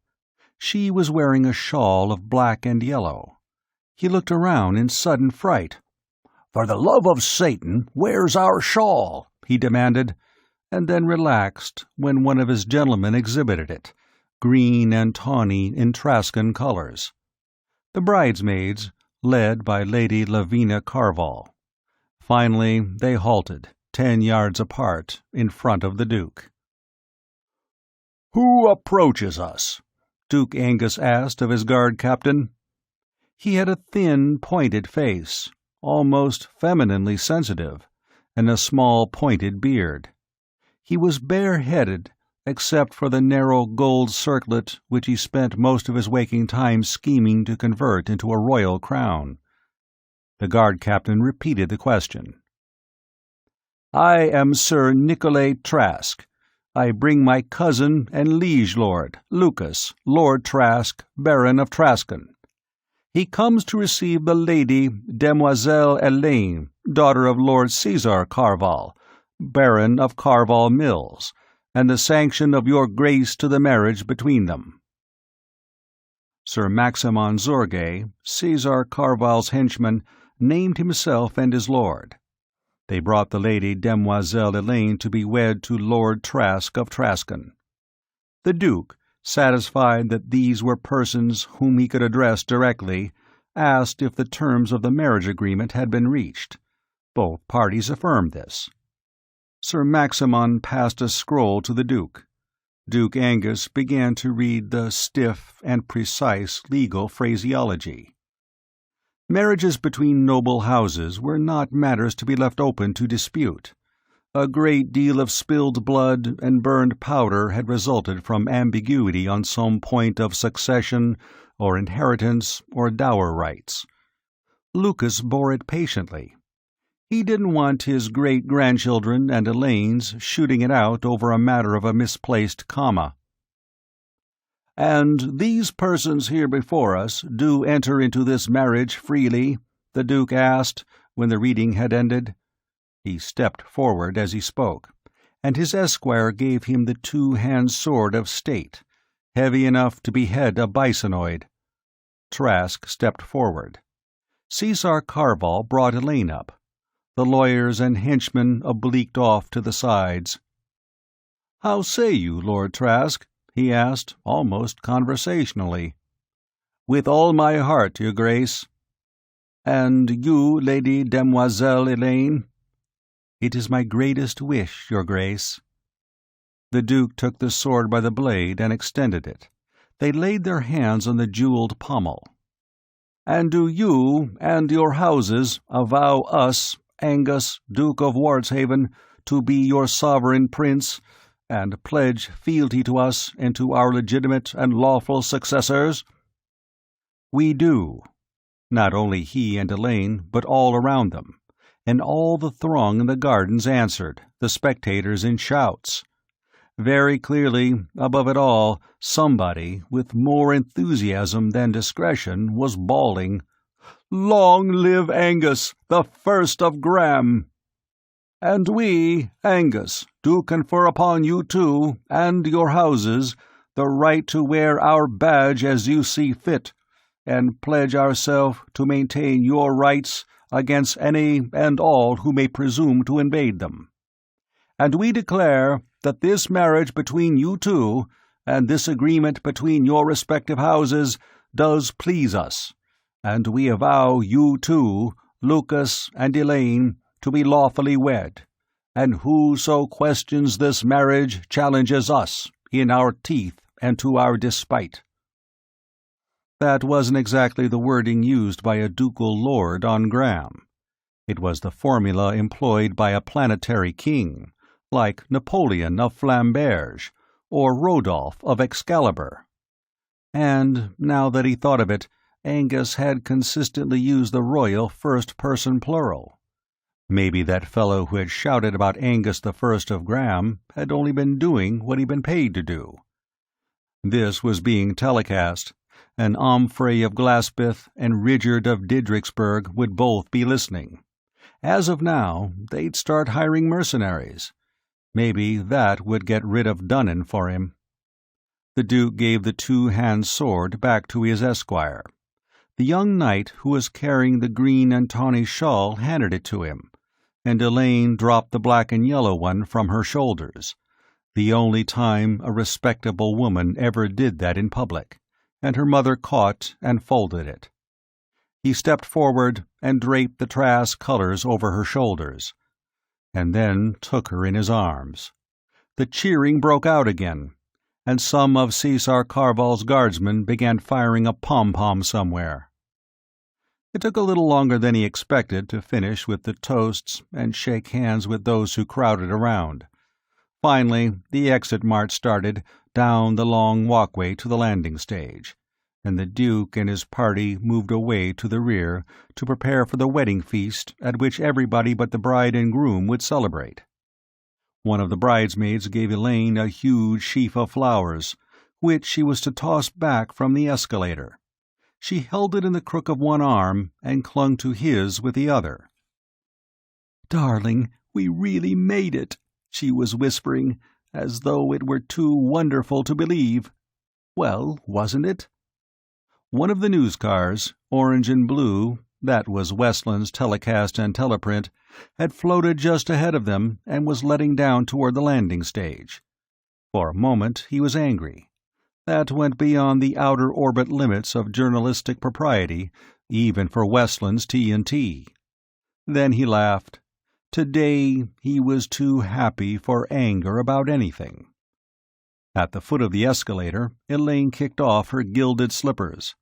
She was wearing a shawl of black and yellow. He looked around in sudden fright. "For the love of Satan, where's our shawl?" he demanded, and then relaxed when one of his gentlemen exhibited it, green and tawny in Traskon colors. The bridesmaids, led by Lady Lavina Carval. Finally they halted, 10 yards apart, in front of the Duke. "Who approaches us?" Duke Angus asked of his guard captain. He had a thin, pointed face, almost femininely sensitive, and a small pointed beard. He was bare-headed, except for the narrow gold circlet which he spent most of his waking time scheming to convert into a royal crown. The guard captain repeated the question. "I am Sir Nicolay Trask. I bring my cousin and liege lord, Lucas, Lord Trask, Baron of Traskon. He comes to receive the lady Demoiselle Elaine, daughter of Lord Cesar Carval, Baron of Carval Mills, and the sanction of your grace to the marriage between them." Sir Maximon Zorge, Cesar Carval's henchman, named himself and his lord. They brought the lady Demoiselle Elaine to be wed to Lord Trask of Traskon. The Duke, satisfied that these were persons whom he could address directly, asked if the terms of the marriage agreement had been reached. Both parties affirmed this. Sir Maximon passed a scroll to the Duke. Duke Angus began to read the stiff and precise legal phraseology. Marriages between noble houses were not matters to be left open to dispute. A great deal of spilled blood and burned powder had resulted from ambiguity on some point of succession, or inheritance, or dower rights. Lucas bore it patiently. He didn't want his great-grandchildren and Elaine's shooting it out over a matter of a misplaced comma. "And these persons here before us do enter into this marriage freely?" the Duke asked, when the reading had ended. He stepped forward as he spoke, and his esquire gave him the two-hand sword of state, heavy enough to behead a bisonoid. Trask stepped forward. Caesar Carval brought Elaine up. The lawyers and henchmen obliqued off to the sides. "How say you, Lord Trask?" he asked, almost conversationally. "With all my heart, your grace." "And you, Lady Demoiselle Elaine?" "It is my greatest wish, your grace." The Duke took the sword by the blade and extended it. They laid their hands on the jeweled pommel. "And do you and your houses avow us, Angus, Duke of Wardshaven, to be your sovereign prince, and pledge fealty to us and to our legitimate and lawful successors?" "We do." Not only he and Elaine, but all around them. And all the throng in the gardens answered, the spectators in shouts. Very clearly, above it all, somebody, with more enthusiasm than discretion, was bawling, "Long live Angus, the first of Graham! And we, Angus, do confer upon you too, and your houses, the right to wear our badge as you see fit, and pledge ourselves to maintain your rights against any and all who may presume to invade them. And we declare that this marriage between you two, and this agreement between your respective houses, does please us, and we avow you two, Lucas and Elaine, to be lawfully wed, and whoso questions this marriage challenges us, in our teeth and to our despite." That wasn't exactly the wording used by a ducal lord on Graham. It was the formula employed by a planetary king, like Napoleon of Flamberge, or Rodolphe of Excalibur. And, now that he thought of it, Angus had consistently used the royal first-person plural. Maybe that fellow who had shouted about Angus the First of Graham had only been doing what he'd been paid to do. This was being telecast, and Omfrey of Glaspeth and Richard of Didriksburg would both be listening. As of now, they'd start hiring mercenaries. Maybe that would get rid of Dunnan for him. The Duke gave the two-hand sword back to his esquire. The young knight who was carrying the green and tawny shawl handed it to him, and Elaine dropped the black and yellow one from her shoulders, the only time a respectable woman ever did that in public, and her mother caught and folded it. He stepped forward and draped the Trask colors over her shoulders, and then took her in his arms. The cheering broke out again, and some of Caesar Carval's guardsmen began firing a pom-pom somewhere. It took a little longer than he expected to finish with the toasts and shake hands with those who crowded around. Finally, the exit march started down the long walkway to the landing stage, and the Duke and his party moved away to the rear to prepare for the wedding feast at which everybody but the bride and groom would celebrate. One of the bridesmaids gave Elaine a huge sheaf of flowers, which she was to toss back from the escalator. She held it in the crook of one arm and clung to his with the other. "Darling, we really made it," she was whispering, as though it were too wonderful to believe. Well, wasn't it? One of the newscars, orange and blue, that was Westland's telecast and teleprint, had floated just ahead of them and was letting down toward the landing stage. For a moment he was angry. That went beyond the outer orbit limits of journalistic propriety, even for Westland's TNT. Then he laughed. Today he was too happy for anger about anything. At the foot of the escalator, Elaine kicked off her gilded slippers.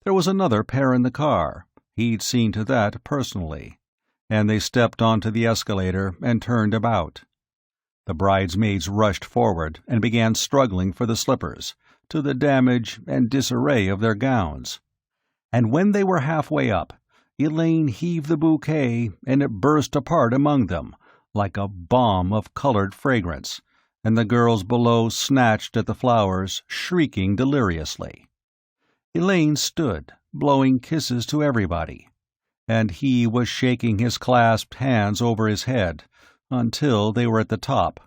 There was another pair in the car. He'd seen to that personally. And they stepped onto the escalator and turned about. The bridesmaids rushed forward and began struggling for the slippers, to the damage and disarray of their gowns. And when they were halfway up, Elaine heaved the bouquet, and it burst apart among them, like a bomb of colored fragrance, and the girls below snatched at the flowers, shrieking deliriously. Elaine stood, blowing kisses to everybody, and he was shaking his clasped hands over his head, until they were at the top.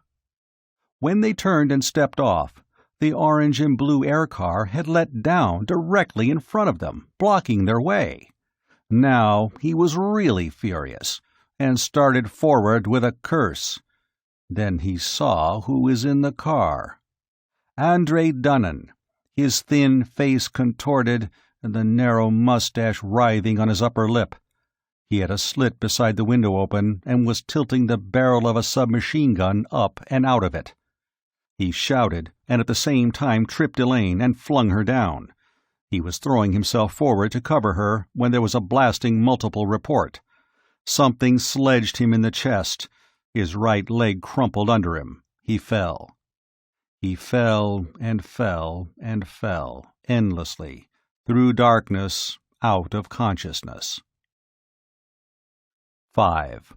When they turned and stepped off, the orange and blue aircar had let down directly in front of them, blocking their way. Now he was really furious, and started forward with a curse. Then he saw who was in the car. Andre Dunnan, his thin face contorted and the narrow mustache writhing on his upper lip. He had a slit beside the window open and was tilting the barrel of a submachine gun up and out of it. He shouted, and at the same time tripped Elaine and flung her down. He was throwing himself forward to cover her when there was a blasting multiple report. Something sledged him in the chest. His right leg crumpled under him. He fell. He fell and fell and fell, endlessly, through darkness, out of consciousness. 5.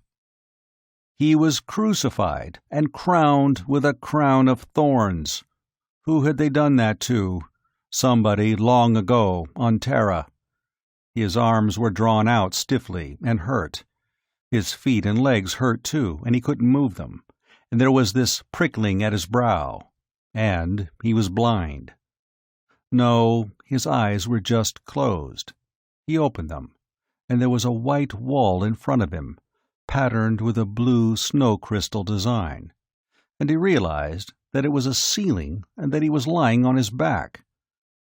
He was crucified and crowned with a crown of thorns. Who had they done that to? Somebody long ago, on Terra. His arms were drawn out stiffly and hurt. His feet and legs hurt too, and he couldn't move them. And there was this prickling at his brow. And he was blind. No, his eyes were just closed. He opened them, and there was a white wall in front of him, patterned with a blue snow crystal design. And he realized that it was a ceiling and that he was lying on his back.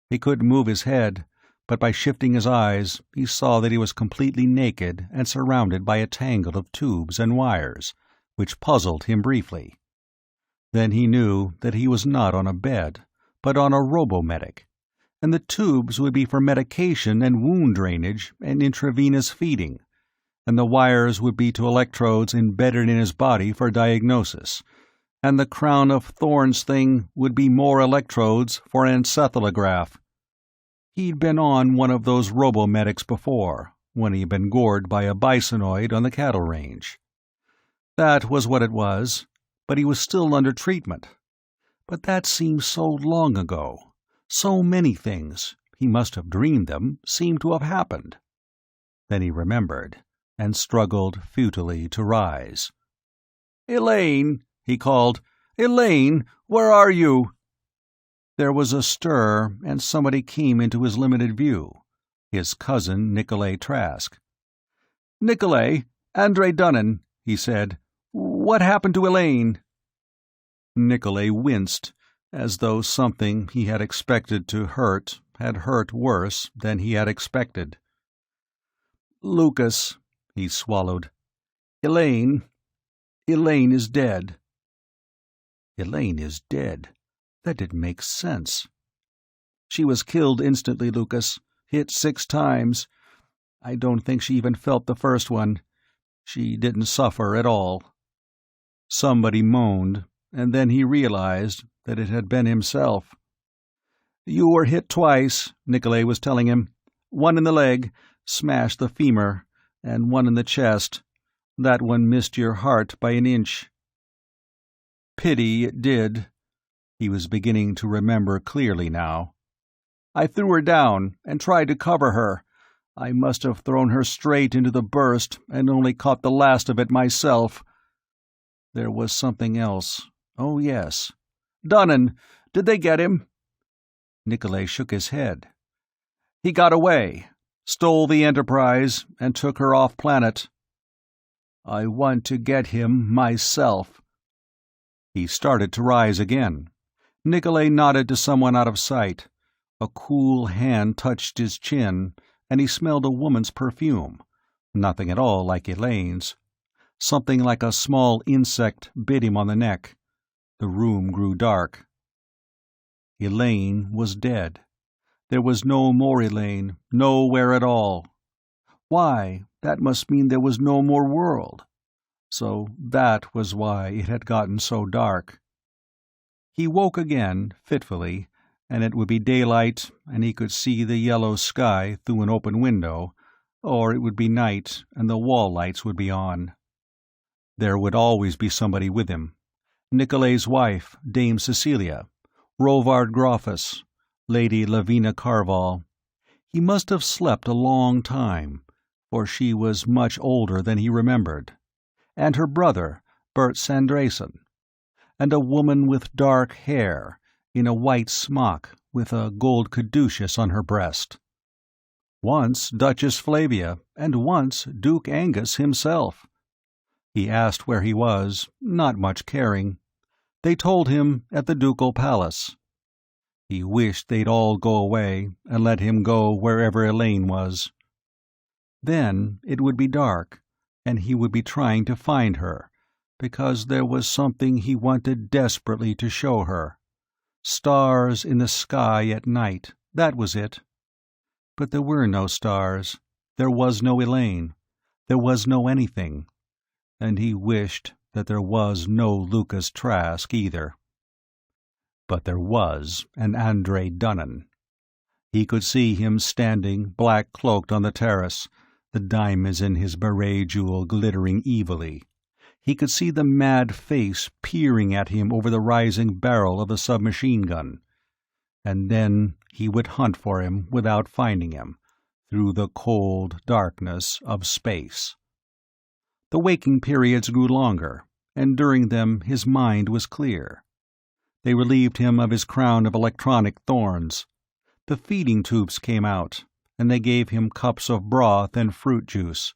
He couldn't move his head, but by shifting his eyes he saw that he was completely naked and surrounded by a tangle of tubes and wires, which puzzled him briefly. Then he knew that he was not on a bed, but on a robomedic, and the tubes would be for medication and wound drainage and intravenous feeding, and the wires would be to electrodes embedded in his body for diagnosis, and the crown of thorns thing would be more electrodes for an encephalograph. He'd been on one of those robomedics before, when he'd been gored by a bisonoid on the cattle range. That was what it was, but he was still under treatment. But that seemed so long ago. So many things, he must have dreamed them, seemed to have happened. Then he remembered, and struggled futilely to rise. "Elaine," he called. "Elaine, where are you?" There was a stir, and somebody came into his limited view. His cousin, Nikolay Trask. "Nikolay, Andre Dunnan," he said. "What happened to Elaine?" Nikolay winced, as though something he had expected to hurt had hurt worse than he had expected. "Lucas," he swallowed. Elaine is dead." Elaine is dead. That didn't make sense. "She was killed instantly, Lucas. Hit 6 times. I don't think she even felt the first one. She didn't suffer at all." Somebody moaned, and then he realized that it had been himself. "You were hit twice," Nikolay was telling him. "One in the leg, smashed the femur, and one in the chest. That one missed your heart by an inch." "Pity it did." He was beginning to remember clearly now. "I threw her down and tried to cover her. I must have thrown her straight into the burst and only caught the last of it myself. There was something else. Oh, yes. Dunnan, did they get him?" Nikolay shook his head. "He got away, stole the Enterprise, and took her off-planet. I want to get him myself." He started to rise again. Nikolay nodded to someone out of sight. A cool hand touched his chin, and he smelled a woman's perfume. Nothing at all like Elaine's. Something like a small insect bit him on the neck. The room grew dark. Elaine was dead. There was no more Elaine, nowhere at all. Why, that must mean there was no more world. So that was why it had gotten so dark. He woke again, fitfully, and it would be daylight, and he could see the yellow sky through an open window, or it would be night, and the wall lights would be on. There would always be somebody with him. Nikolay's wife, Dame Cecilia, Rovard Groffus, Lady Lavina Carval. He must have slept a long time, for she was much older than he remembered. And her brother, Bert Sandrason. and a woman with dark hair, in a white smock with a gold caduceus on her breast. Once Duchess Flavia, and once Duke Angus himself. He asked where he was, not much caring. They told him at the ducal palace. He wished they'd all go away and let him go wherever Elaine was. Then it would be dark, and he would be trying to find her, because there was something he wanted desperately to show her. Stars in the sky at night, that was it. But there were no stars. There was no Elaine. There was no anything. And he wished that there was no Lucas Trask either. But there was an Andre Dunnan. He could see him standing, black-cloaked on the terrace, the diamonds in his beret jewel glittering evilly. He could see the mad face peering at him over the rising barrel of the submachine gun. And then he would hunt for him without finding him, through the cold darkness of space. The waking periods grew longer, and during them his mind was clear. They relieved him of his crown of electronic thorns. The feeding tubes came out, and they gave him cups of broth and fruit juice.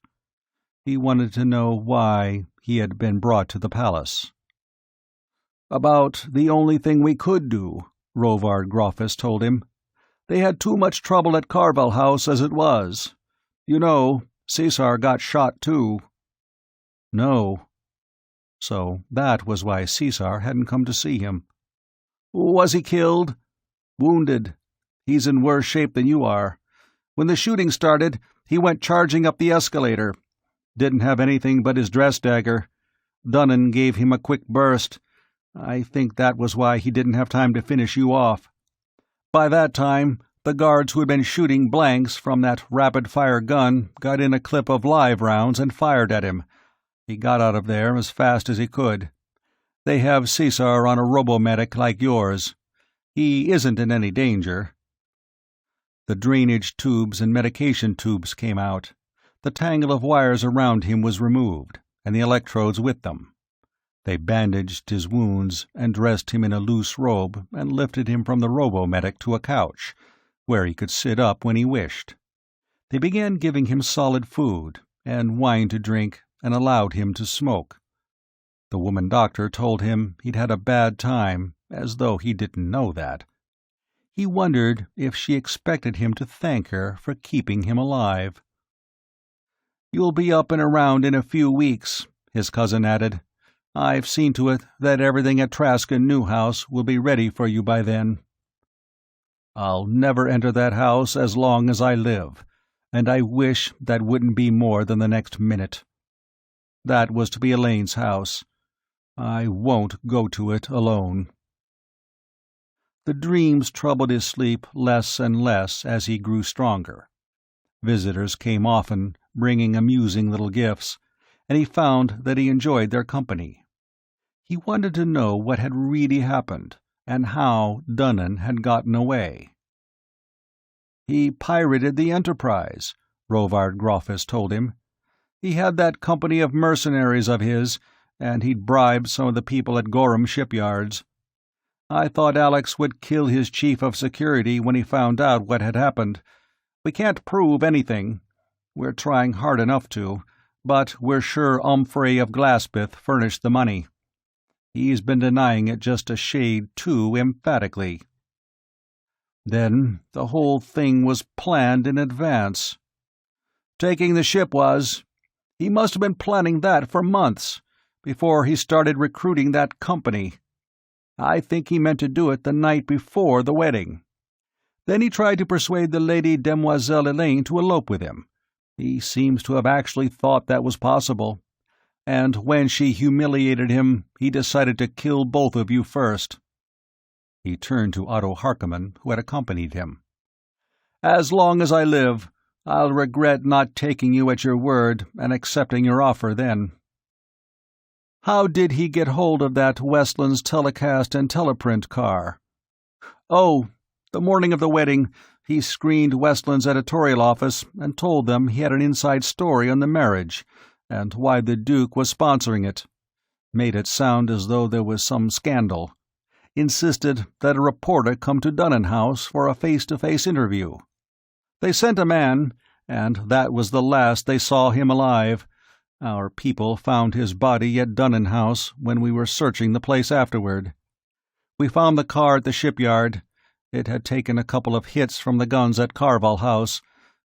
He wanted to know why he had been brought to the palace. "About the only thing we could do," Rovard Groffus told him. "They had too much trouble at Carvel House as it was. You know, Caesar got shot too." No. So that was why Caesar hadn't come to see him. "Was he killed?" "Wounded. He's in worse shape than you are. When the shooting started, he went charging up the escalator. Didn't have anything but his dress dagger. Dunnan gave him a quick burst. I think that was why he didn't have time to finish you off. By that time, the guards who had been shooting blanks from that rapid-fire gun got in a clip of live rounds and fired at him. He got out of there as fast as he could. They have Caesar on a robomedic like yours. He isn't in any danger." The drainage tubes and medication tubes came out. The tangle of wires around him was removed, and the electrodes with them. They bandaged his wounds and dressed him in a loose robe and lifted him from the robomedic to a couch, where he could sit up when he wished. They began giving him solid food, and wine to drink, and allowed him to smoke. The woman doctor told him he'd had a bad time, as though he didn't know that. He wondered if she expected him to thank her for keeping him alive. "You'll be up and around in a few weeks," his cousin added. "I've seen to it that everything at Traskon Newhouse will be ready for you by then." "I'll never enter that house as long as I live, and I wish that wouldn't be more than the next minute. That was to be Elaine's house. I won't go to it alone." The dreams troubled his sleep less and less as he grew stronger. Visitors came often, bringing amusing little gifts, and he found that he enjoyed their company. He wanted to know what had really happened, and how Dunnan had gotten away. "He pirated the Enterprise," Rovard Groffus told him. "He had that company of mercenaries of his, and he'd bribed some of the people at Gorham shipyards. I thought Alex would kill his chief of security when he found out what had happened. We can't prove anything. We're trying hard enough to, but we're sure Umfrey of Glaspith furnished the money. He's been denying it just a shade too emphatically." "Then the whole thing was planned in advance." "Taking the ship was. He must have been planning that for months, before he started recruiting that company. I think he meant to do it the night before the wedding. Then he tried to persuade the Lady Demoiselle Elaine to elope with him. He seems to have actually thought that was possible. And when she humiliated him, he decided to kill both of you first." He turned to Otto Harkonnen, who had accompanied him. "As long as I live, I'll regret not taking you at your word and accepting your offer then." "How did he get hold of that Westlands telecast and teleprint car?" "Oh, the morning of the wedding, he screened Westland's editorial office and told them he had an inside story on the marriage, and why the Duke was sponsoring it. made it sound as though there was some scandal, insisted that a reporter come to Dunnan House for a face-to-face interview. They sent a man, and that was the last they saw him alive. Our people found his body at Dunnan House when we were searching the place afterward. We found the car at the shipyard. It had taken a couple of hits from the guns at Carval House,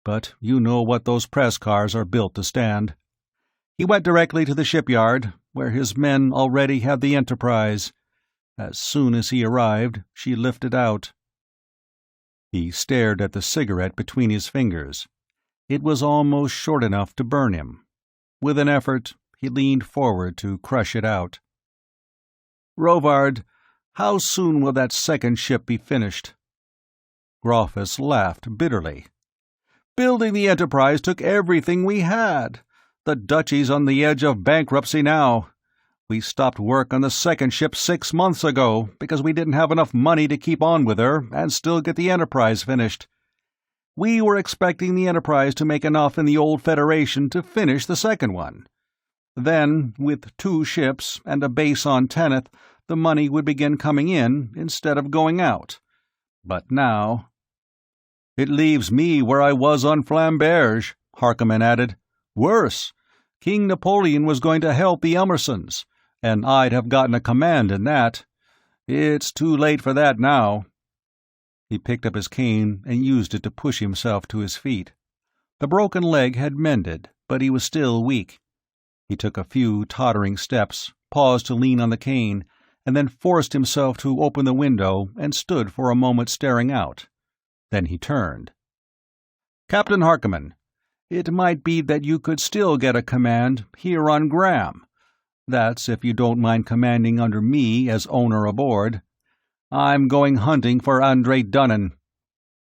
but you know what those press cars are built to stand. He went directly to the shipyard, where his men already had the Enterprise. As soon as he arrived, she lifted out. He stared at the cigarette between his fingers. It was almost short enough to burn him. With an effort, he leaned forward to crush it out. "Rovard, how soon will that second ship be finished?" Groffus laughed bitterly. "Building the Enterprise took everything we had. The Duchy's on the edge of bankruptcy now. We stopped work on the second ship 6 months ago because we didn't have enough money to keep on with her and still get the Enterprise finished. We were expecting the Enterprise to make enough in the old Federation to finish the second one. Then, with 2 ships and a base on Teneth, the money would begin coming in instead of going out. But now—" "It leaves me where I was on Flamberge," Harkonnen added. "Worse. King Napoleon was going to help the Emersons, and I'd have gotten a command in that. It's too late for that now." He picked up his cane and used it to push himself to his feet. The broken leg had mended, but he was still weak. He took a few tottering steps, paused to lean on the cane, and then forced himself to open the window and stood for a moment staring out. Then he turned. "Captain Harkonnen, it might be that you could still get a command here on Graham. That's if you don't mind commanding under me as owner aboard. I'm going hunting for Andre Dunnan."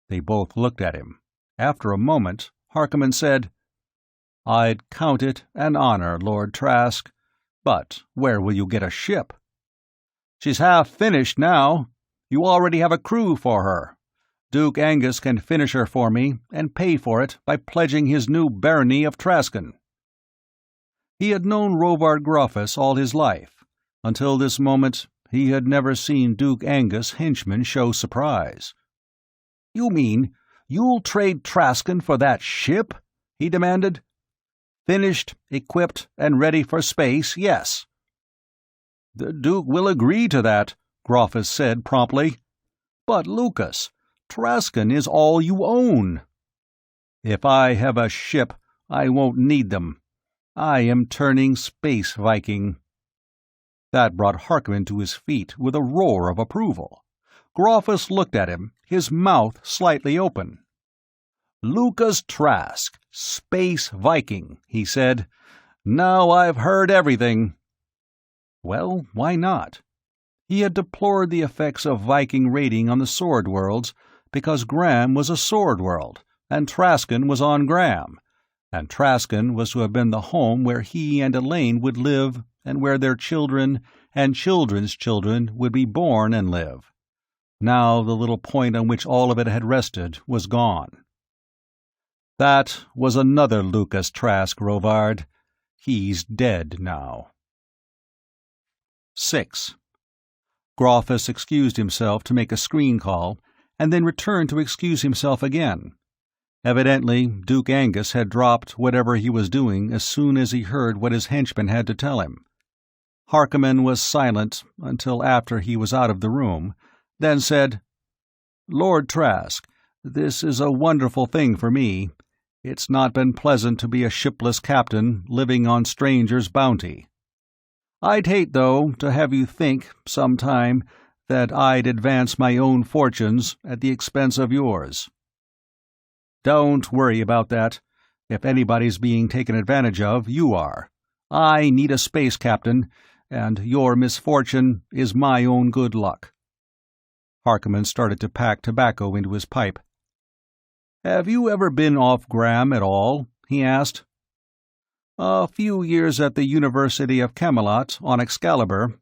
They both looked at him. After a moment, Harkonnen said, "I'd count it an honor, Lord Trask. But where will you get a ship?" "She's half finished now. You already have a crew for her. Duke Angus can finish her for me and pay for it by pledging his new barony of Traskon." He had known Rovard Groffus all his life. Until this moment, he had never seen Duke Angus' henchmen show surprise. "You mean you'll trade Traskon for that ship?" he demanded. "Finished, equipped, and ready for space, yes." "The Duke will agree to that," Groffus said promptly. "But, Lucas, Traskon is all you own." "If I have a ship, I won't need them. I am turning Space Viking." That brought Harkonnen to his feet with a roar of approval. Groffus looked at him, his mouth slightly open. "Lucas Trask, Space Viking," he said. "Now I've heard everything." Well, why not? He had deplored the effects of Viking raiding on the Sword Worlds because Graham was a Sword World, and Traskon was on Graham, and Traskon was to have been the home where he and Elaine would live and where their children and children's children would be born and live. Now the little point on which all of it had rested was gone. That was another Lucas Trask, Rovard. He's dead now. 6. Groffus excused himself to make a screen call, and then returned to excuse himself again. Evidently, Duke Angus had dropped whatever he was doing as soon as he heard what his henchman had to tell him. Harkonnen was silent until after he was out of the room, then said, "Lord Trask, this is a wonderful thing for me. It's not been pleasant to be a shipless captain living on strangers' bounty. I'd hate, though, to have you think, some time, that I'd advance my own fortunes at the expense of yours." "Don't worry about that. If anybody's being taken advantage of, you are. I need a space captain, and your misfortune is my own good luck." Harkonnen started to pack tobacco into his pipe. "Have you ever been off Graham at all?" he asked. "A few years at the University of Camelot on Excalibur.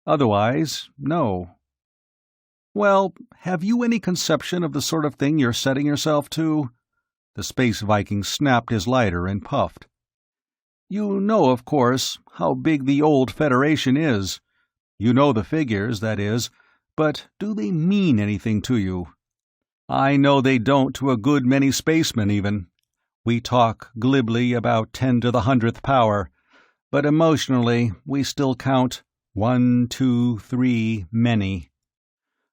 Otherwise, no." "Well, have you any conception of the sort of thing you're setting yourself to?" The Space Viking snapped his lighter and puffed. You know, of course, how big the old Federation is. You know the figures, that is, but do they mean anything to you? I know they don't to a good many spacemen, even. We talk glibly about 10 to the 100th power, but emotionally we still count 1, 2, 3, many.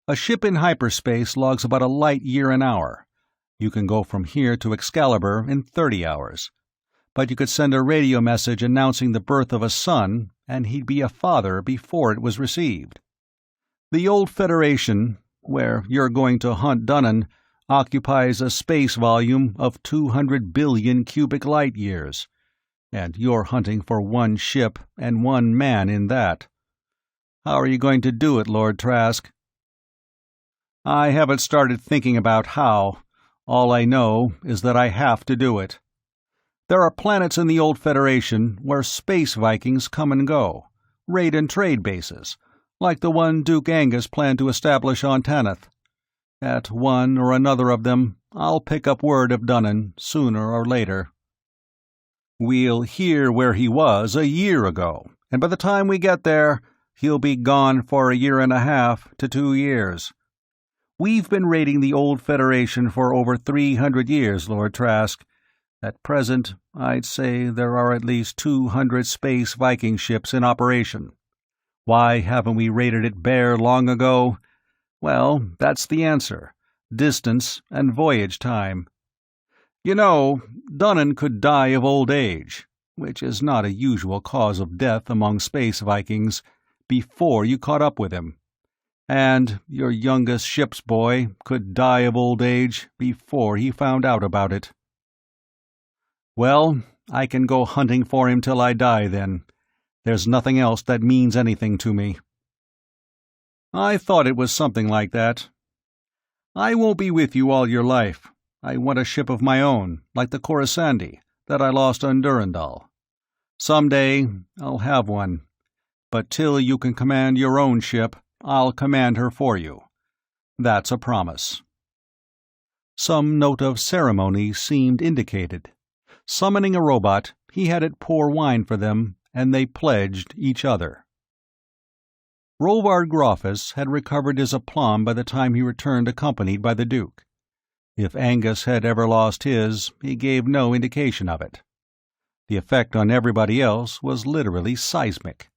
A ship in hyperspace logs about a light year an hour. You can go from here to Excalibur in 30 hours. But you could send a radio message announcing the birth of a son, and he'd be a father before it was received. The old Federation, where you're going to hunt Dunnan, occupies a space volume of 200 billion cubic light years, and you're hunting for one ship and one man in that. How are you going to do it, Lord Trask? I haven't started thinking about how. All I know is that I have to do it. There are planets in the old Federation where Space Vikings come and go, raid and trade bases, like the one Duke Angus planned to establish on Tanith. At one or another of them, I'll pick up word of Dunnan, sooner or later. We'll hear where he was a year ago, and by the time we get there, he'll be gone for a year and a half to 2 years. We've been raiding the old Federation for over 300 years, Lord Trask. At present, I'd say there are at least 200 Space Viking ships in operation. Why haven't we raided it bare long ago? Well, that's the answer. Distance and voyage time. You know, Dunnan could die of old age, which is not a usual cause of death among Space Vikings, before you caught up with him. And your youngest ship's boy could die of old age before he found out about it. Well, I can go hunting for him till I die, then. There's nothing else that means anything to me. I thought it was something like that. I won't be with you all your life. I want a ship of my own, like the Coruscandi, that I lost on Durandal. Someday I'll have one. But till you can command your own ship, I'll command her for you. That's a promise. Some note of ceremony seemed indicated. Summoning a robot, he had it pour wine for them, and they pledged each other. Rovard Groffus had recovered his aplomb by the time he returned accompanied by the Duke. If Angus had ever lost his, he gave no indication of it. The effect on everybody else was literally seismic.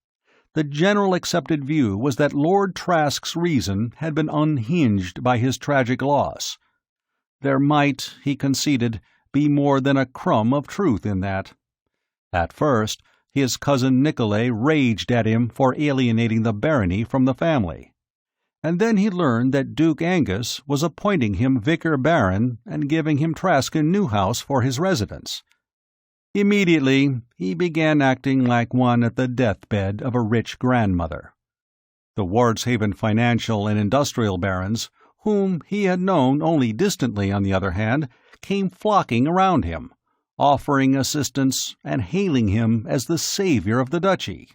The general accepted view was that Lord Trask's reason had been unhinged by his tragic loss. There might, he conceded, be more than a crumb of truth in that. At first, his cousin Nicolay raged at him for alienating the barony from the family. And then he learned that Duke Angus was appointing him Vicar Baron and giving him Traskin Newhouse for his residence. Immediately, he began acting like one at the deathbed of a rich grandmother. The Wardshaven financial and industrial barons, whom he had known only distantly on the other hand, came flocking around him, offering assistance and hailing him as the savior of the duchy.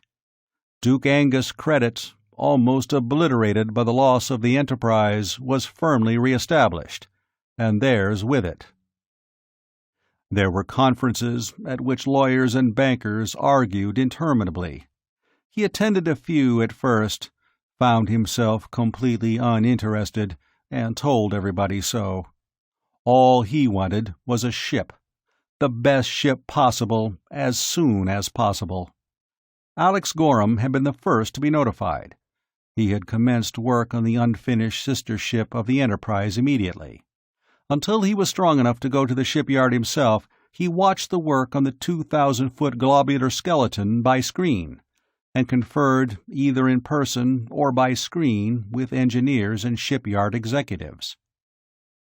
Duke Angus' credit, almost obliterated by the loss of the Enterprise, was firmly re-established, and theirs with it. There were conferences at which lawyers and bankers argued interminably. He attended a few at first, found himself completely uninterested, and told everybody so. All he wanted was a ship. The best ship possible, as soon as possible. Alex Gorham had been the first to be notified. He had commenced work on the unfinished sister ship of the Enterprise immediately. Until he was strong enough to go to the shipyard himself, he watched the work on the 2,000-foot globular skeleton by screen, and conferred either in person or by screen with engineers and shipyard executives.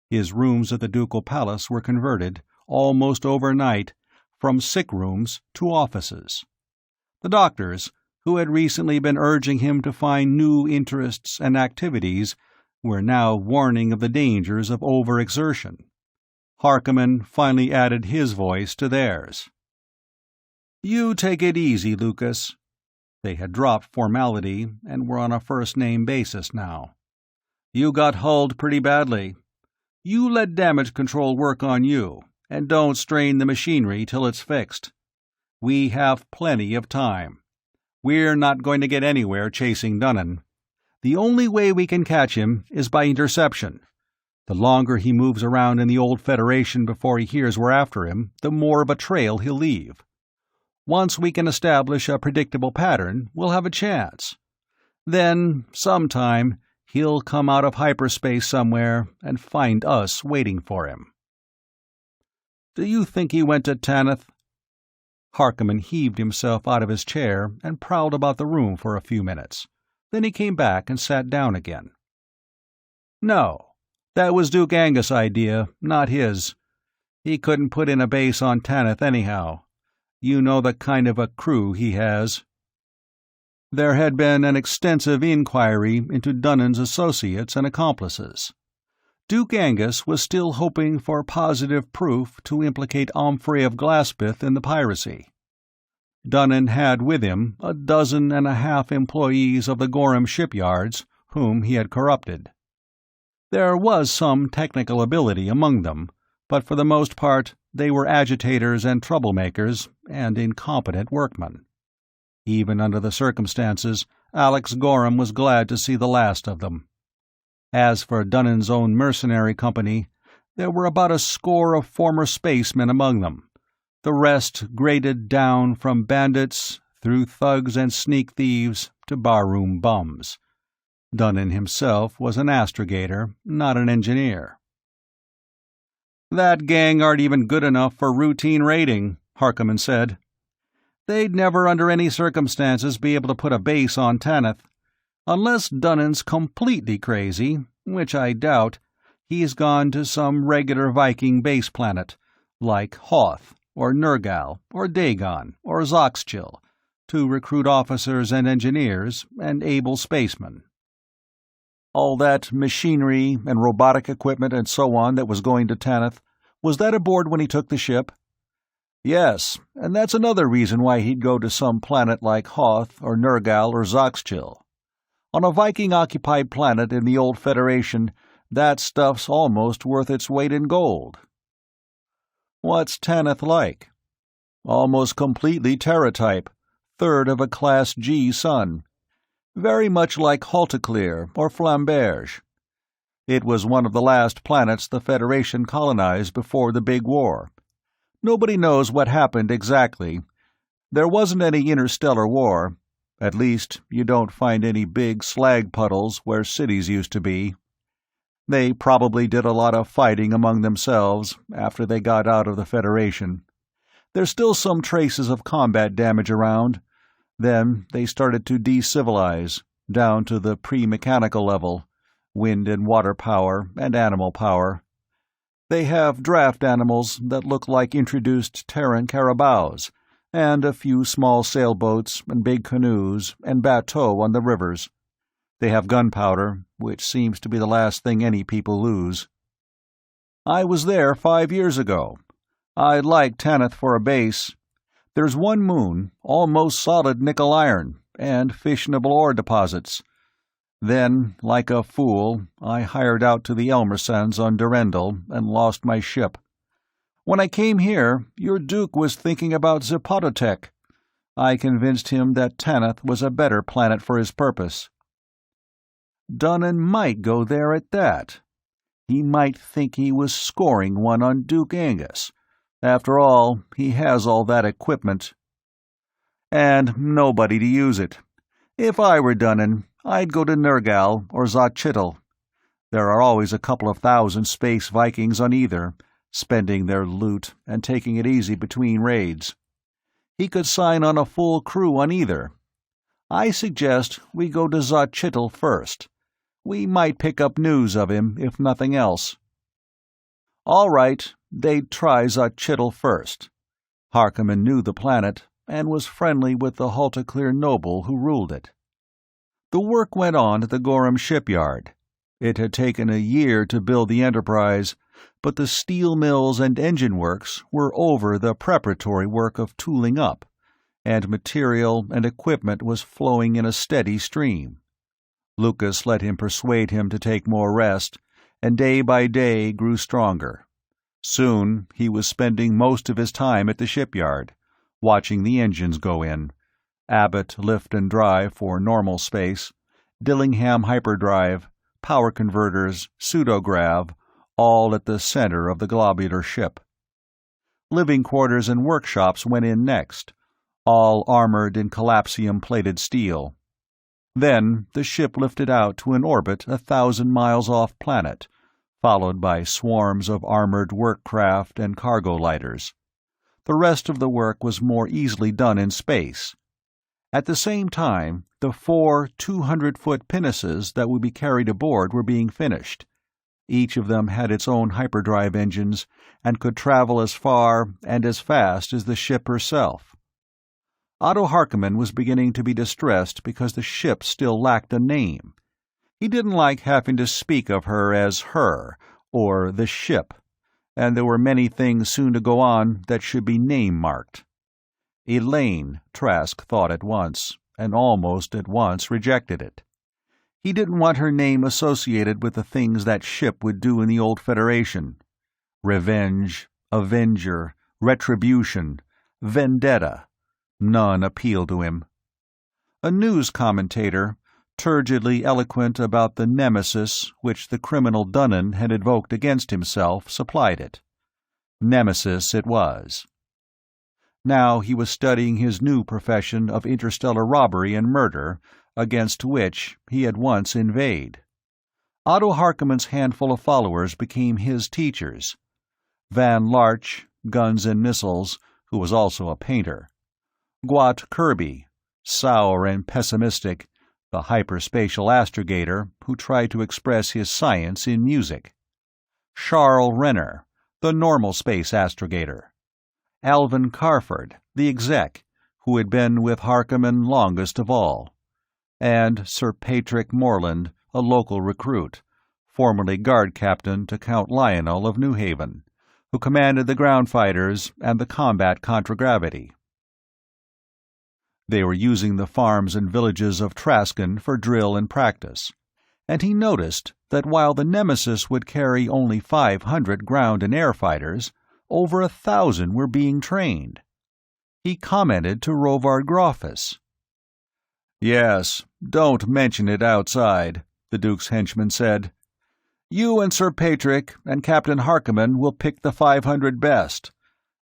His rooms at the Ducal Palace were converted, almost overnight, from sick rooms to offices. The doctors, who had recently been urging him to find new interests and activities, were now warning of the dangers of overexertion. Harkonnen finally added his voice to theirs. "You take it easy, Lucas." They had dropped formality and were on a first-name basis now. "You got hulled pretty badly. You let damage control work on you, and don't strain the machinery till it's fixed. We have plenty of time. We're not going to get anywhere chasing Dunnan. The only way we can catch him is by interception. The longer he moves around in the old Federation before he hears we're after him, the more of a trail he'll leave. Once we can establish a predictable pattern, we'll have a chance. Then, sometime, he'll come out of hyperspace somewhere and find us waiting for him. Do you think he went to Tanith? Harkonnen heaved himself out of his chair and prowled about the room for a few minutes. Then he came back and sat down again. No, that was Duke Angus' idea, not his. He couldn't put in a base on Tanith anyhow. You know the kind of a crew he has. There had been an extensive inquiry into Dunnan's associates and accomplices. Duke Angus was still hoping for positive proof to implicate Omfrey of Glaspith in the piracy. Dunnan had with him 12.5 employees of the Gorham shipyards, whom he had corrupted. There was some technical ability among them, but for the most part they were agitators and troublemakers and incompetent workmen. Even under the circumstances, Alex Gorham was glad to see the last of them. As for Dunnan's own mercenary company, there were about a score of former spacemen among them, the rest graded down from bandits through thugs and sneak thieves to barroom bums. Dunnan himself was an astrogator, not an engineer. "That gang aren't even good enough for routine raiding," Harkonnen said. "They'd never under any circumstances be able to put a base on Tanith. Unless Dunnan's completely crazy, which I doubt, he's gone to some regular Viking base planet, like Hoth, or Nergal, or Dagon, or Zoxchill, to recruit officers and engineers and able spacemen. All that machinery and robotic equipment and so on that was going to Tanith, was that aboard when he took the ship?" "Yes, and that's another reason why he'd go to some planet like Hoth or Nergal or Zoxchill. On a Viking-occupied planet in the old Federation, that stuff's almost worth its weight in gold." "What's Tanith like?" "Almost completely Terra-type, third of a Class G sun. Very much like Haltaclear or Flamberge. It was one of the last planets the Federation colonized before the Big War. Nobody knows what happened exactly. There wasn't any interstellar war. At least, you don't find any big slag puddles where cities used to be. They probably did a lot of fighting among themselves after they got out of the Federation. There's still some traces of combat damage around. Then they started to decivilize, down to the pre-mechanical level, wind and water power and animal power. They have draft animals that look like introduced Terran carabaos, and a few small sailboats and big canoes and bateaux on the rivers. They have gunpowder, which seems to be the last thing any people lose. I was there 5 years ago. I like Tanith for a base. There's one moon, almost solid nickel iron, and fissionable ore deposits. Then, like a fool, I hired out to the Elmersons on Durendal and lost my ship. When I came here, your Duke was thinking about Zipototech. I convinced him that Tanith was a better planet for his purpose." "Dunnan might go there at that. He might think he was scoring one on Duke Angus. After all, he has all that equipment. And nobody to use it. If I were Dunnan, I'd go to Nergal or Zochitl. There are always a couple of thousand Space Vikings on either, spending their loot and taking it easy between raids. He could sign on a full crew on either. I suggest we go to Zochitl first. We might pick up news of him, if nothing else." All right, they'd try Zochitl first. Harkonnen knew the planet, and was friendly with the Haltaclear noble who ruled it. The work went on at the Gorham shipyard. It had taken a year to build the Enterprise, but the steel mills and engine works were over the preparatory work of tooling up, and material and equipment was flowing in a steady stream. Lucas let him persuade him to take more rest, and day by day grew stronger. Soon he was spending most of his time at the shipyard, watching the engines go in. Abbott lift and drive for normal space, Dillingham hyperdrive, power converters, pseudograv, all at the center of the globular ship. Living quarters and workshops went in next, all armored in collapsium-plated steel. Then the ship lifted out to an orbit 1,000 miles off planet, followed by swarms of armored work craft and cargo lighters. The rest of the work was more easily done in space. At the same time, the 4 200-foot pinnaces that would be carried aboard were being finished. Each of them had its own hyperdrive engines and could travel as far and as fast as the ship herself. Otto Harkonnen was beginning to be distressed because the ship still lacked a name. He didn't like having to speak of her as her, or the ship, and there were many things soon to go on that should be name-marked. Elaine, Trask thought at once, and almost at once rejected it. He didn't want her name associated with the things that ship would do in the old Federation. Revenge, Avenger, Retribution, Vendetta. None appealed to him. A news commentator, turgidly eloquent about the nemesis which the criminal Dunnan had invoked against himself, supplied it. Nemesis it was. Now he was studying his new profession of interstellar robbery and murder, against which he had once inveighed. Otto Harkonnen's handful of followers became his teachers. Van Larch, Guns and Missiles, who was also a painter. Gwat Kirby, sour and pessimistic, the hyperspatial astrogator who tried to express his science in music. Charles Renner, the normal space astrogator. Alvin Carford, the exec, who had been with Harkonnen longest of all. And Sir Patrick Morland, a local recruit, formerly guard captain to Count Lionel of New Haven, who commanded the ground fighters and the combat contragravity. They were using the farms and villages of Traskon for drill and practice, and he noticed that while the Nemesis would carry only 500 ground and air fighters, over 1,000 were being trained. He commented to Rovard Grofus. "Yes, don't mention it outside," the Duke's henchman said. "You and Sir Patrick and Captain Harkonnen will pick the 500 best.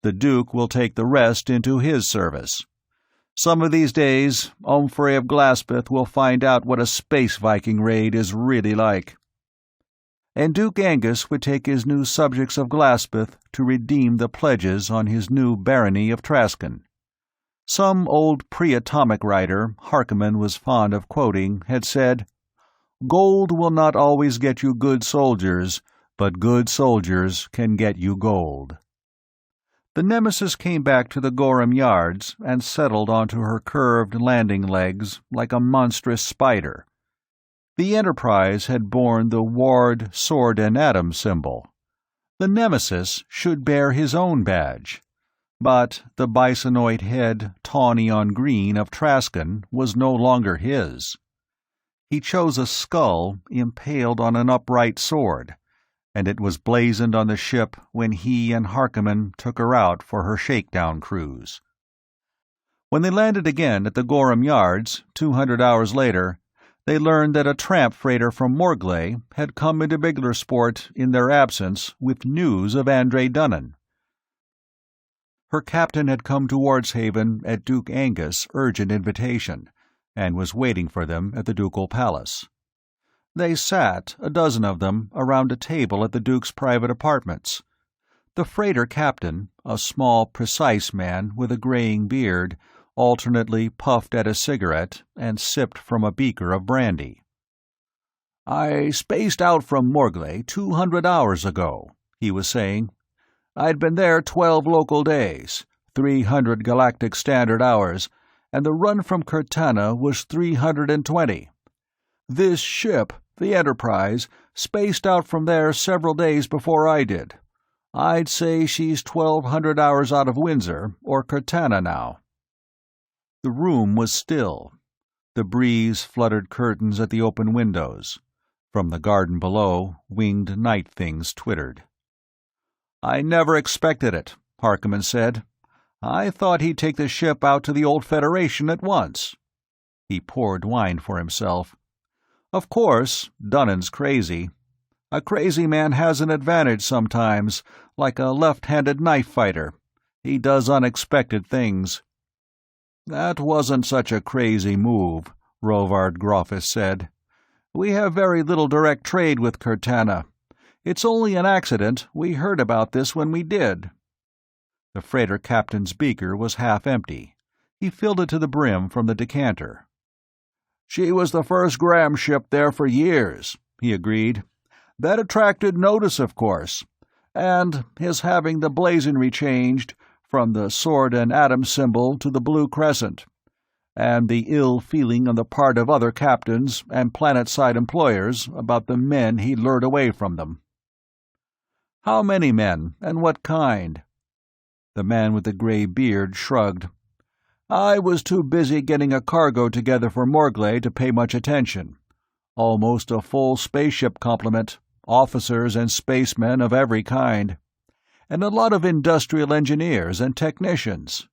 The Duke will take the rest into his service. Some of these days, Omfrey of Glaspeth will find out what a Space Viking raid is really like." And Duke Angus would take his new subjects of Glaspeth to redeem the pledges on his new barony of Traskon. Some old pre-atomic writer Harkonnen was fond of quoting had said, "Gold will not always get you good soldiers, but good soldiers can get you gold." The Nemesis came back to the Gorham Yards and settled onto her curved landing legs like a monstrous spider. The Enterprise had borne the Ward, Sword and Atom symbol. The Nemesis should bear his own badge. But the bisonoid head, tawny on green, of Traskon was no longer his. He chose a skull impaled on an upright sword, and it was blazoned on the ship when he and Harkonnen took her out for her shakedown cruise. When they landed again at the Gorham Yards, 200 hours later, they learned that a tramp freighter from Morglay had come into Biglersport in their absence with news of Andre Dunnan. Her captain had come towards Haven at Duke Angus' urgent invitation, and was waiting for them at the ducal palace. They sat, a dozen of them, around a table at the Duke's private apartments. The freighter captain, a small, precise man with a graying beard, alternately puffed at a cigarette and sipped from a beaker of brandy. "I spaced out from Morglay 200 hours ago," he was saying. "I'd been there 12 local days, 300 galactic standard hours, and the run from Cortana was 320. This ship, the Enterprise, spaced out from there several days before I did. I'd say she's 1,200 hours out of Windsor or Cortana now." The room was still. The breeze fluttered curtains at the open windows. From the garden below, winged night things twittered. "I never expected it," Harkonnen said. I thought he'd take the ship out to the old Federation at once." He poured wine for himself. "Of course, Dunnan's crazy. A crazy man has an advantage sometimes, like a left-handed knife fighter. He does unexpected things." "That wasn't such a crazy move," Rovard Groffus said. "We have very little direct trade with Cortana. It's only an accident. We heard about this when we did." The freighter captain's beaker was half empty. He filled it to the brim from the decanter. "She was the first Graham ship there for years," he agreed. "That attracted notice, of course. And his having the blazonry changed, from the sword and atom symbol to the blue crescent. And the ill feeling on the part of other captains and planet-side employers about the men he lured away from them." "How many men, and what kind?" The man with the gray beard shrugged. "I was too busy getting a cargo together for Morglay to pay much attention. Almost a full spaceship complement, officers and spacemen of every kind. And a lot of industrial engineers and technicians."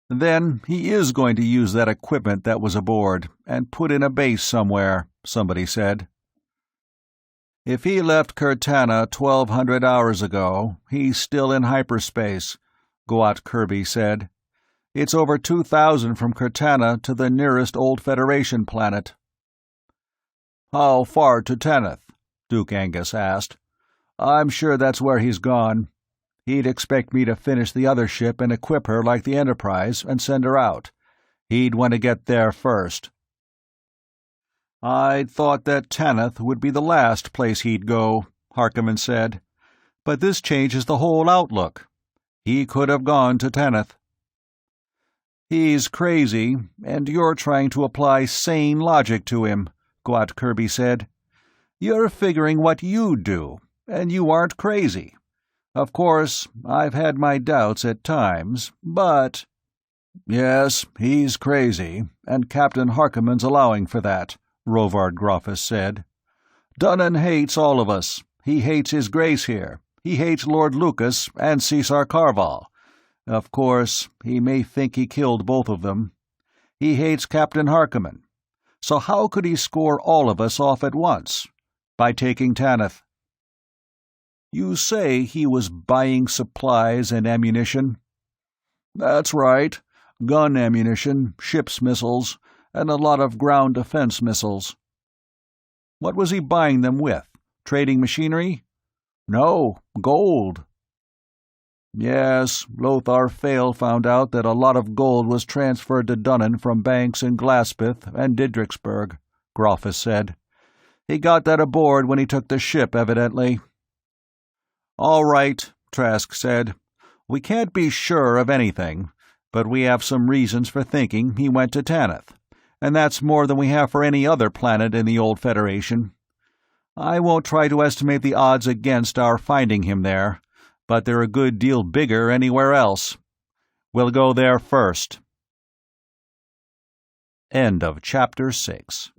"Then he is going to use that equipment that was aboard, and put in a base somewhere," somebody said. "If he left Cortana 1,200 hours ago, he's still in hyperspace," Goat Kirby said. "It's over 2,000 from Cortana to the nearest old Federation planet." "How far to Tanith?" Duke Angus asked. "I'm sure that's where he's gone. He'd expect me to finish the other ship and equip her like the Enterprise and send her out. He'd want to get there first." "I'd thought that Tanith would be the last place he'd go," Harkonnen said. "But this changes the whole outlook. He could have gone to Tanith." "He's crazy, and you're trying to apply sane logic to him," Goat Kirby said. "You're figuring what you'd do, and you aren't crazy. Of course, I've had my doubts at times, but—" "Yes, he's crazy, and Captain Harkonnen's allowing for that," Rovard Groffus said. "Dunnan hates all of us. He hates His Grace here. He hates Lord Lucas and Caesar Carval. Of course, he may think he killed both of them. He hates Captain Harkonnen. So how could he score all of us off at once? By taking Tanith." "You say he was buying supplies and ammunition?" "That's right. Gun ammunition, ship's missiles, and a lot of ground defense missiles." "What was he buying them with? Trading machinery?" "No, gold." "Yes, Lothar Fail found out that a lot of gold was transferred to Dunnan from banks in Glaspeth and Didriksburg," Groffus said. "He got that aboard when he took the ship, evidently." "All right," Trask said. "We can't be sure of anything, but we have some reasons for thinking he went to Tanith, and that's more than we have for any other planet in the old Federation. I won't try to estimate the odds against our finding him there, but they're a good deal bigger anywhere else. We'll go there first." End of Chapter 6.